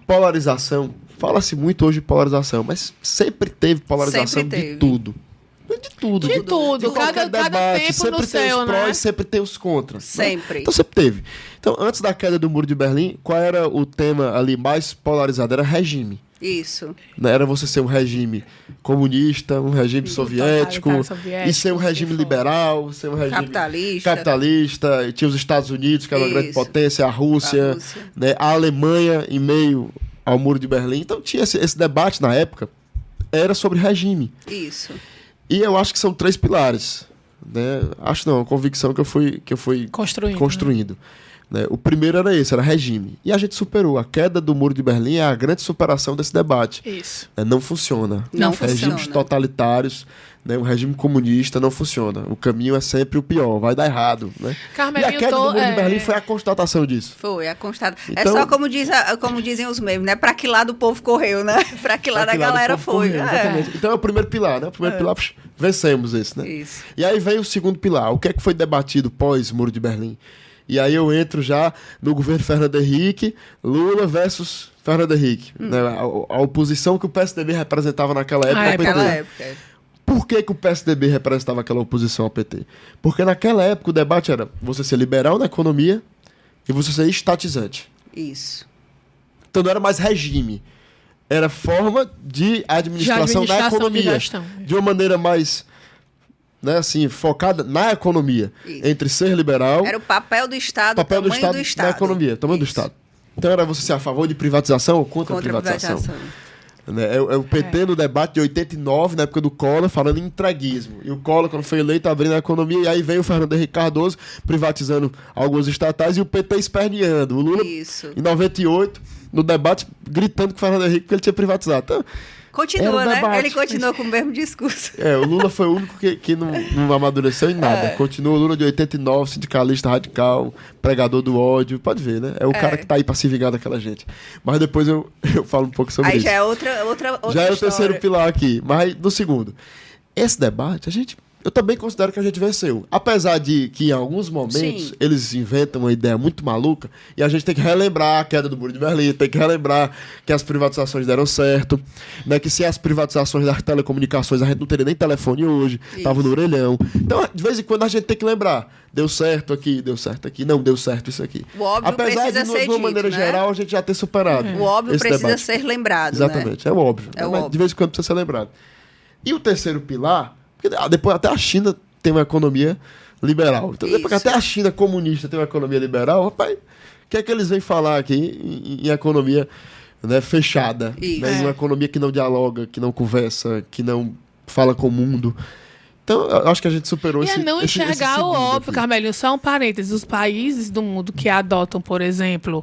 polarização, fala-se muito hoje de polarização, mas sempre teve polarização Sempre teve. de tudo. De tudo. De tudo. De qualquer Cada debate, tempo sempre no tem seu, os prós, né? sempre tem os contras. né? Sempre. Então sempre teve. Então, antes da queda do Muro de Berlim, qual era o tema ali mais polarizado? Era regime. Isso. Né? Era você ser um regime comunista, um regime soviético, totalitário e ser um regime que for. liberal, ser um regime Capitalista. e tinha os Estados Unidos, que era uma grande Isso. potência, a Rússia, né? A Alemanha em meio ao Muro de Berlim. Então tinha esse debate na época, era sobre regime. Isso. E eu acho que são 3 pilares. Né? Acho não, a convicção que eu fui construindo. Né? O primeiro era esse, era regime. E a gente superou. A queda do Muro de Berlim é a grande superação desse debate. Isso. Né? Não funciona. Não Regimes funciona. totalitários, né? Um regime comunista não funciona. O caminho é sempre o pior, vai dar errado. Né? E Carmelinho, a queda do Muro de Berlim foi a constatação disso. Foi, a constata. Então- É só como dizem os memes, né? Pra que lado o povo correu, né? Pra que lado a galera foi. Exatamente. Então é o primeiro pilar, né? O primeiro pilar, vencemos esse, né? Isso. E aí vem o segundo pilar. O que é que foi debatido pós Muro de Berlim? E aí eu entro já no governo Fernando Henrique, Lula versus Fernando Henrique. Né? A oposição que o PSDB representava naquela época ao PT. Naquela época. Por que o PSDB representava aquela oposição ao PT? Porque naquela época o debate era você ser liberal na economia e você ser estatizante. Isso. Então não era mais regime. Era forma de administração da economia. De uma maneira mais, né, assim, focada na economia. Isso. Entre ser liberal, Era o papel do Estado, papel do tamanho Estado na economia, tamanho do Isso. Estado. Então era você ser a favor de privatização ou contra a Contra a privatização. privatização. Né? É o PT no debate de 89, na época do Collor, falando em entreguismo. E o Collor, quando foi eleito, abrindo a economia, e aí veio o Fernando Henrique Cardoso privatizando alguns estatais e o PT esperneando. O Lula, Isso. em 98, no debate, gritando com o Fernando Henrique porque ele tinha privatizado. Então, Continua, era um né? debate. Ele continua com o mesmo discurso. o Lula foi o único que não amadureceu em nada. Continua o Lula de 89, sindicalista radical, pregador do ódio. Pode ver, né? É o cara que tá aí pra se vingar daquela gente. Mas depois eu falo um pouco sobre Aí isso. já é outra Já é o história. terceiro pilar aqui. Mas no segundo. Esse debate, eu também considero que a gente venceu. Apesar de que em alguns momentos Sim. eles inventam uma ideia muito maluca e a gente tem que relembrar a queda do Muro de Berlim, tem que relembrar que as privatizações deram certo, né? Que se as privatizações das telecomunicações a gente não teria nem telefone hoje, tava no orelhão. Então, de vez em quando a gente tem que lembrar. Deu certo aqui, não deu certo isso aqui. O óbvio Apesar precisa de, ser de uma dito, maneira né? geral, a gente já ter superado. O óbvio esse precisa debate. ser lembrado, Exatamente, né? é o óbvio. É o Mas óbvio. de vez em quando precisa ser lembrado. E o terceiro pilar, porque depois até a China tem uma economia liberal. Então, depois que Isso. até a China comunista tem uma economia liberal, rapaz, o que é que eles vêm falar aqui em economia, né, fechada? Isso. Né, em uma economia que não dialoga, que não conversa, que não fala com o mundo. Então, eu acho que a gente superou E esse é não esse enxergar o segundo óbvio, aqui. Carmelinho. Só um parênteses. Os países do mundo que adotam, por exemplo,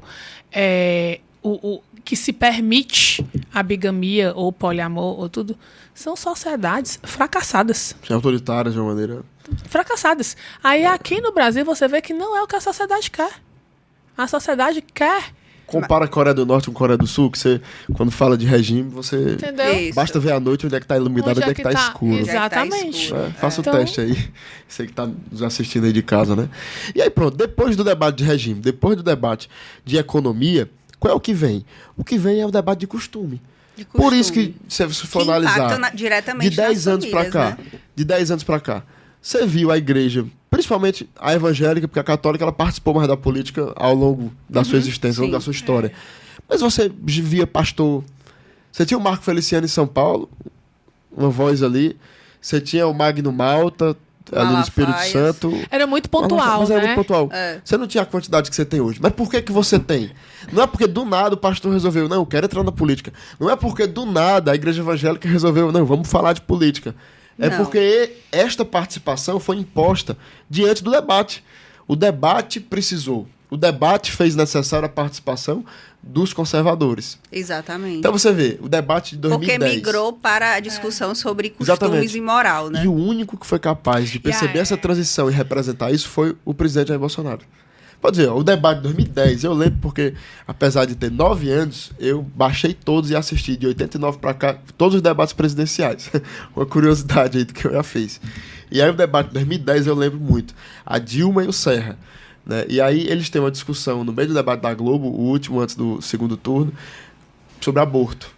que se permite a bigamia ou poliamor ou tudo, são sociedades fracassadas. São autoritárias de uma maneira... Fracassadas. Aí aqui no Brasil você vê que não é o que a sociedade quer. A sociedade quer, Compara a Coreia do Norte com a Coreia do Sul, que você, quando fala de regime, você... entendeu? Isso. Basta ver à noite onde é que tá iluminado, onde é que tá escuro. Exatamente. escuro. Faça Então- o teste aí. Você que tá nos assistindo aí de casa, né? E aí, pronto, depois do debate de regime, depois do debate de economia, qual é o que vem? O que vem é o debate de costume. De Por isso costume. que, se você for Que impacta analisar, diretamente de 10 nas anos pra famílias, cá, né? de 10 anos pra cá, você viu a igreja, principalmente a evangélica, porque a católica ela participou mais da política ao longo da sua existência, ao longo sim. da sua história. Mas você via pastor, você tinha o Marco Feliciano em São Paulo, uma voz ali, você tinha o Magno Malta, ali no Espírito Malafaia. Santo. Era muito pontual, Mas era né? muito pontual. É. Você não tinha a quantidade que você tem hoje. Mas por que você tem? Não é porque do nada o pastor resolveu, não, eu quero entrar na política. Não é porque do nada a igreja evangélica resolveu, não, vamos falar de política. É Não. porque esta participação foi imposta diante do debate. O debate precisou. O debate fez necessária a participação dos conservadores. Exatamente. Então você vê, o debate de 2010. Porque migrou para a discussão sobre costumes Exatamente. e moral, né? E o único que foi capaz de perceber aí- essa transição e representar isso foi o presidente Jair Bolsonaro. Pode ver, ó, o debate de 2010, eu lembro porque, apesar de ter 9 anos, eu baixei todos e assisti de 89 para cá, todos os debates presidenciais. Uma curiosidade aí do que eu já fiz. E aí o debate de 2010 eu lembro muito. A Dilma e o Serra. Né? E aí eles têm uma discussão no meio do debate da Globo, o último antes do segundo turno, sobre aborto.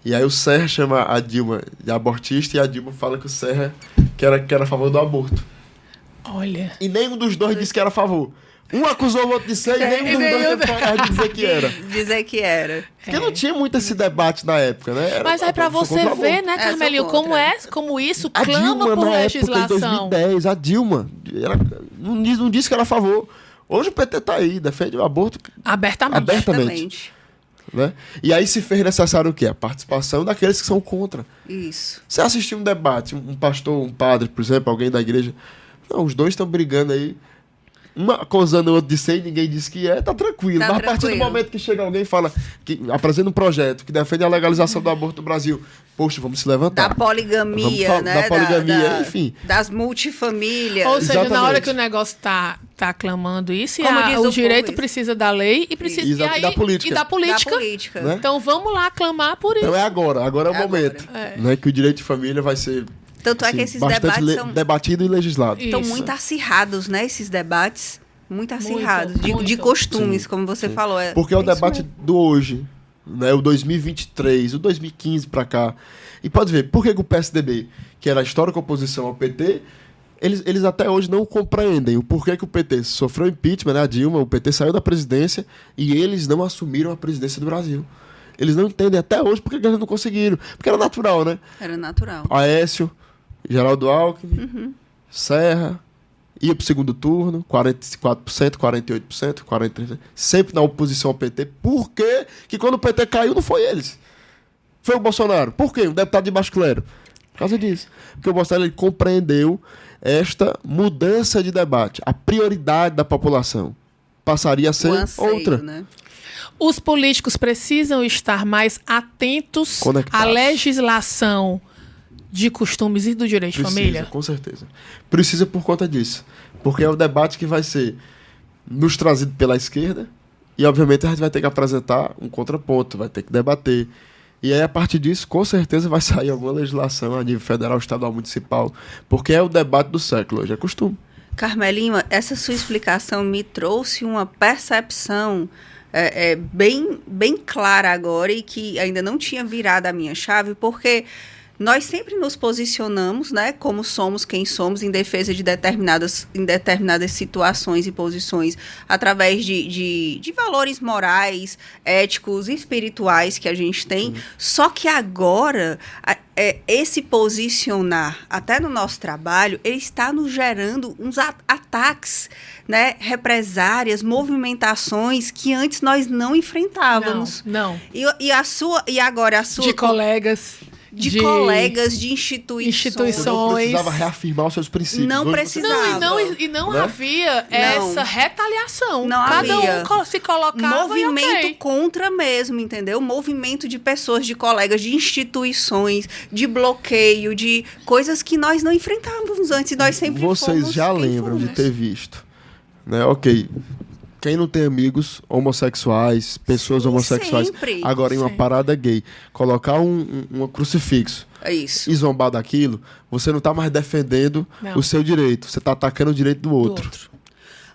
E aí o Serra chama a Dilma de abortista e a Dilma fala que o Serra que era a favor do aborto. Olha. E nenhum dos dois disse que era a favor. Um acusou o outro de ser e nenhum dos dois teve coragem de dizer que era. Dizer que era. Porque não tinha muito esse debate na época, né? Mas aí pra você ver, né, Carmelinho, como isso a clama Dilma, por na época, em legislação. 2010, a Dilma não disse que era a favor. Hoje o PT tá aí, defende o aborto Abertamente. Exatamente. né? E aí se fez necessário o quê? A participação daqueles que são contra. Isso. Você assistiu um debate, um pastor, um padre, por exemplo, alguém da igreja, não, os dois estão brigando aí, uma acusando o outro de ser e ninguém disse que tá tranquilo. Tá Mas a partir do tranquilo. momento que chega alguém e fala, que apresenta um projeto que defende a legalização do aborto no Brasil, poxa, vamos se levantar. Da poligamia, Vamos falar né? da poligamia, enfim. Das multifamílias. Ou seja, na Exatamente. hora que o negócio tá clamando isso, Como diz o o direito povo, precisa da lei e precisa E da política. E da política. Da política. Né? Então vamos lá clamar por isso. Então é agora é o Agora. momento. É. Né, que o direito de família vai ser Tanto é assim, que esses bastante debates são debatido e legislado. Isso. estão muito acirrados, né? Esses debates. Muito acirrados. De muito. costumes, Sim, como você sim. falou. Porque é o isso debate mesmo. do hoje, né? O 2023, o 2015 pra cá. E pode ver, por que que o PSDB, que era a histórica oposição ao PT, eles até hoje não compreendem o porquê que o PT sofreu impeachment, né? A Dilma, o PT saiu da presidência e eles não assumiram a presidência do Brasil. Eles não entendem até hoje porque eles não conseguiram. Porque era natural, né? Era natural. Aécio, Geraldo Alckmin, Serra, ia pro segundo turno, 44%, 48%, 43%, sempre na oposição ao PT. Por quê? Que quando o PT caiu, não foi eles. Foi o Bolsonaro. Por quê? O deputado de baixo clero. Por causa disso. Porque o Bolsonaro ele compreendeu esta mudança de debate. A prioridade da população passaria a ser O anseio, outra. né? Os políticos precisam estar mais atentos Conectados. à legislação de costumes e do direito de família. Com certeza. Precisa por conta disso. Porque é o debate que vai ser nos trazido pela esquerda e, obviamente, a gente vai ter que apresentar um contraponto, vai ter que debater. E aí, a partir disso, com certeza vai sair alguma legislação a nível federal, estadual, municipal, porque é o debate do século, hoje é costume. Carmelinho, essa sua explicação me trouxe uma percepção bem clara agora e que ainda não tinha virado a minha chave, porque nós sempre nos posicionamos, né, como somos quem somos, em defesa de determinadas situações e posições, através de valores morais, éticos e espirituais que a gente tem. Só que agora, esse posicionar, até no nosso trabalho, ele está nos gerando uns ataques, né, represárias, movimentações que antes nós não enfrentávamos. Não. E agora a sua... De colegas. De colegas, de instituições. Instituições. Precisava reafirmar os seus princípios. Não Hoje você precisava. Não Né? havia essa retaliação. Não Cada havia. um se colocava Movimento e ok. contra mesmo, entendeu? Movimento de pessoas, de colegas, de instituições, de bloqueio, de coisas que nós não enfrentávamos antes. E nós sempre Vocês fomos já quem lembram de fomos. ter visto, né? Ok, quem não tem amigos homossexuais, pessoas Sim, homossexuais, sempre. agora em uma Sim. parada gay, colocar um crucifixo É isso. e zombar daquilo, você não tá mais defendendo Não. o seu direito, você tá atacando o direito do Do outro.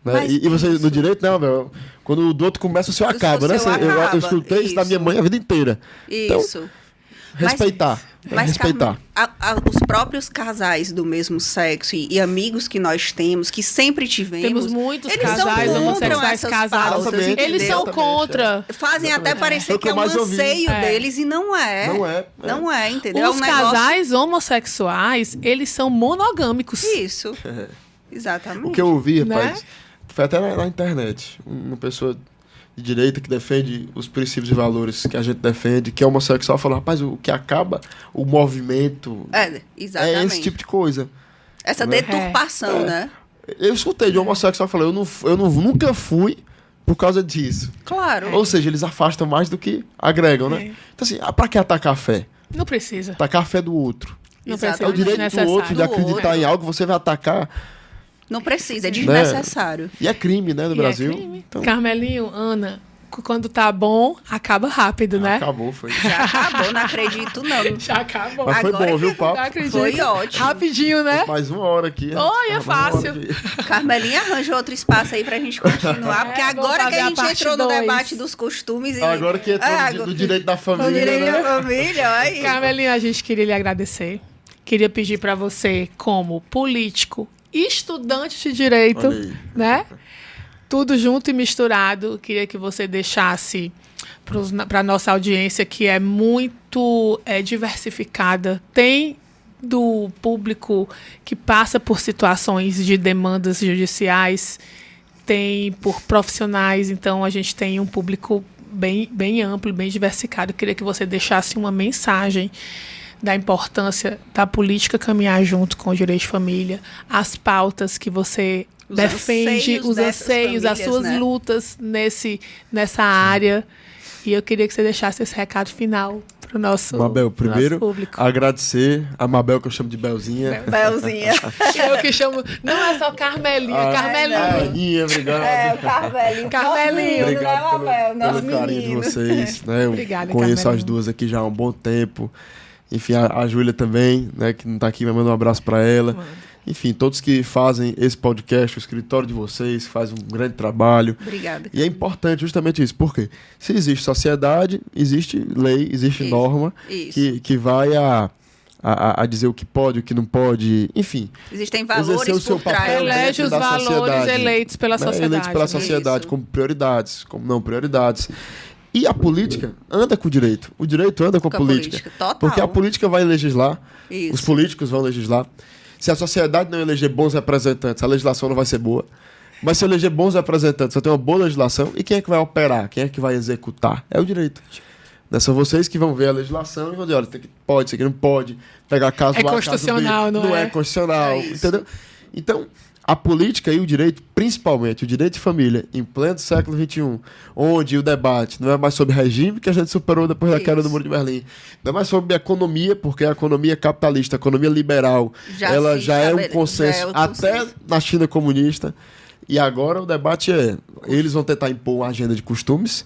Né? Mas E você, isso. no direito, não, meu, quando o do outro começa, o seu acaba, né? seu Eu acaba, escutei isso da minha isso. mãe a vida inteira. Então, Isso. respeitar. Respeitar. Carmen, os próprios casais do mesmo sexo e amigos que nós temos, que sempre tivemos... Temos muitos eles são casais contra homossexuais essas casados. pautas, Exatamente. Eles são Exatamente, contra. Fazem até Exatamente. parecer É o que que é eu um mais ouvi. anseio É. deles e não é. Não é. Não é, entendeu? É Os um negócio... casais homossexuais, eles são monogâmicos. Isso. Exatamente. O que eu ouvi, Né? rapaz, foi até na internet. Uma pessoa de direita que defende os princípios e valores que a gente defende, que é homossexual, falou, rapaz, o que acaba o movimento Exatamente. é esse tipo de coisa. Essa né? deturpação, né? Eu escutei de um homossexual falando, nunca fui por causa disso. Claro. Ou seja, eles afastam mais do que agregam, né? É. Então assim, pra que atacar a fé? Não precisa. Atacar a fé do outro. Não Exatamente. É o precisa. direito do outro de Do acreditar outro. em algo, você vai atacar. Não precisa, é desnecessário. E é crime, né, no E Brasil. é crime. Então, Carmelinho, Ana, quando tá bom, acaba rápido, né? Acabou, foi. Já acabou, não acredito não. Já acabou. Mas foi Agora bom, viu, o papo? Não acredito. Foi ótimo. Rapidinho, né? Mais 1 hora aqui. Oi, é Mais 1 hora fácil. aqui. Carmelinha arranja outro espaço aí pra gente continuar, porque vamos agora que fazer a a gente parte entrou no 2. debate dos costumes... Agora que entrou no direito da No família, direito né? da família, olha aí. Carmelinha, a gente queria lhe agradecer. Queria pedir para você, como político, estudante de direito, Olha aí. né? Tudo junto e misturado. Queria que você deixasse para a nossa audiência, que é muito diversificada. Tem do público que passa por situações de demandas judiciais, tem por profissionais, então a gente tem um público bem amplo, bem diversificado. Queria que você deixasse uma mensagem da importância da política caminhar junto com o direito de família, as pautas que você defende, os anseios, as suas lutas nessa área. E eu queria que você deixasse esse recado final para o nosso, Mabel, primeiro, público. agradecer a Mabel, que eu chamo de Belzinha. Belzinha. Eu que chamo... Não é só Carmelinha, Carmelinho. Obrigado. O Carmelinho. Carmelinho. Obrigado Nosso pelo carinho de menino. vocês. Né? Eu Obrigada, conheço Carmelinho. as duas aqui já há um bom tempo. Enfim, a Júlia também, né, que não tá aqui, mas manda um abraço para ela. Enfim, todos que fazem esse podcast, o escritório de vocês, que faz um grande trabalho. Obrigada. E é importante justamente isso. Por quê? Se existe sociedade, existe lei, existe Isso, norma isso. que vai a dizer o que pode, o que não pode, enfim. Existem Exercer valores o seu por trás. papel Elege dentro os da valores sociedade, eleitos pela né? sociedade. Eleitos pela né? sociedade Isso. como prioridades, como não prioridades. E a política anda com o direito. O direito anda com a política. Total. Porque a política vai legislar, Isso. os políticos vão legislar. Se a sociedade não eleger bons representantes, a legislação não vai ser boa. Mas se eleger bons representantes, você tem uma boa legislação, e quem é que vai operar? Quem é que vai executar? É o direito. Né? São vocês que vão ver a legislação e vão dizer, olha, isso aqui pode, isso aqui não pode, pegar caso É A, caso constitucional, B, não é? é constitucional, É isso. entendeu? Então, a política e o direito, principalmente o direito de família, em pleno século XXI, onde o debate não é mais sobre regime, que a gente superou depois da queda do Isso. Muro de Berlim, não é mais sobre economia, porque a economia capitalista, a economia liberal, ela se já é um estabele- consenso, já é o até consenso. na China comunista. E agora o debate eles vão tentar impor uma agenda de costumes.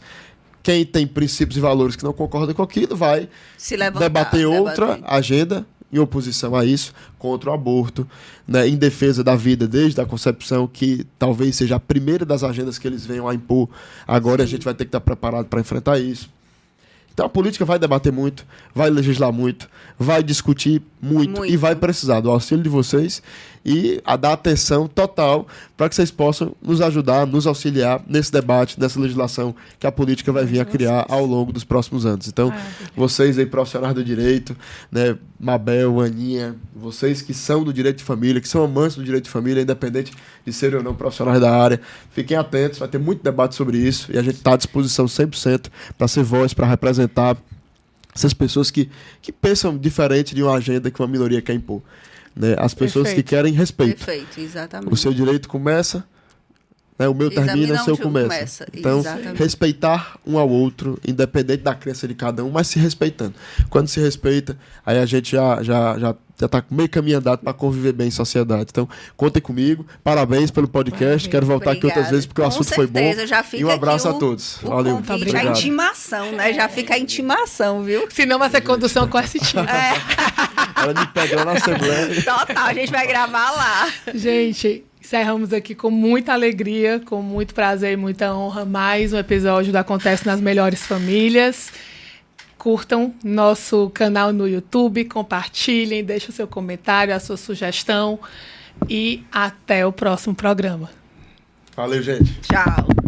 Quem tem princípios e valores que não concordam com aquilo vai Se levantar, debater outra debater. agenda em oposição a isso, contra o aborto, né, em defesa da vida desde a concepção, que talvez seja a primeira das agendas que eles venham a impor. Agora a gente vai ter que estar preparado para enfrentar isso. Então a política vai debater muito, vai legislar muito, vai discutir muito. E vai precisar do auxílio de vocês e a dar atenção total para que vocês possam nos ajudar, nos auxiliar nesse debate, nessa legislação que a política vai vir a criar ao longo dos próximos anos. Então, vocês aí, profissionais do direito, né, Mabel, Aninha, vocês que são do direito de família, que são amantes do direito de família, independente de serem ou não profissionais da área, fiquem atentos, vai ter muito debate sobre isso e a gente está à disposição 100% para ser voz, para representar essas pessoas que pensam diferente de uma agenda que uma minoria quer impor. Né? As pessoas Perfeito. que querem respeito. Perfeito, exatamente. O seu direito começa, né? O meu termina, o seu começa. Então, exatamente. respeitar um ao outro, independente da crença de cada um, mas se respeitando. Quando se respeita, aí a gente já está meio caminho andado para conviver bem em sociedade. Então, contem comigo. Parabéns pelo podcast. Parabéns. Quero voltar aqui outras Obrigada. vezes, porque o Com assunto foi bom. certeza, já fica E um abraço aqui a todos. O Valeu. convite, Obrigado. a intimação, né? Já fica a intimação, viu? Senão vai ser condução coercitiva. Ela me pegou na Assembleia. Total, a gente vai gravar lá. Gente, encerramos aqui com muita alegria, com muito prazer e muita honra. Mais um episódio do Acontece nas Melhores Famílias. Curtam nosso canal no YouTube, compartilhem, deixem o seu comentário, a sua sugestão. E até o próximo programa. Valeu, gente. Tchau.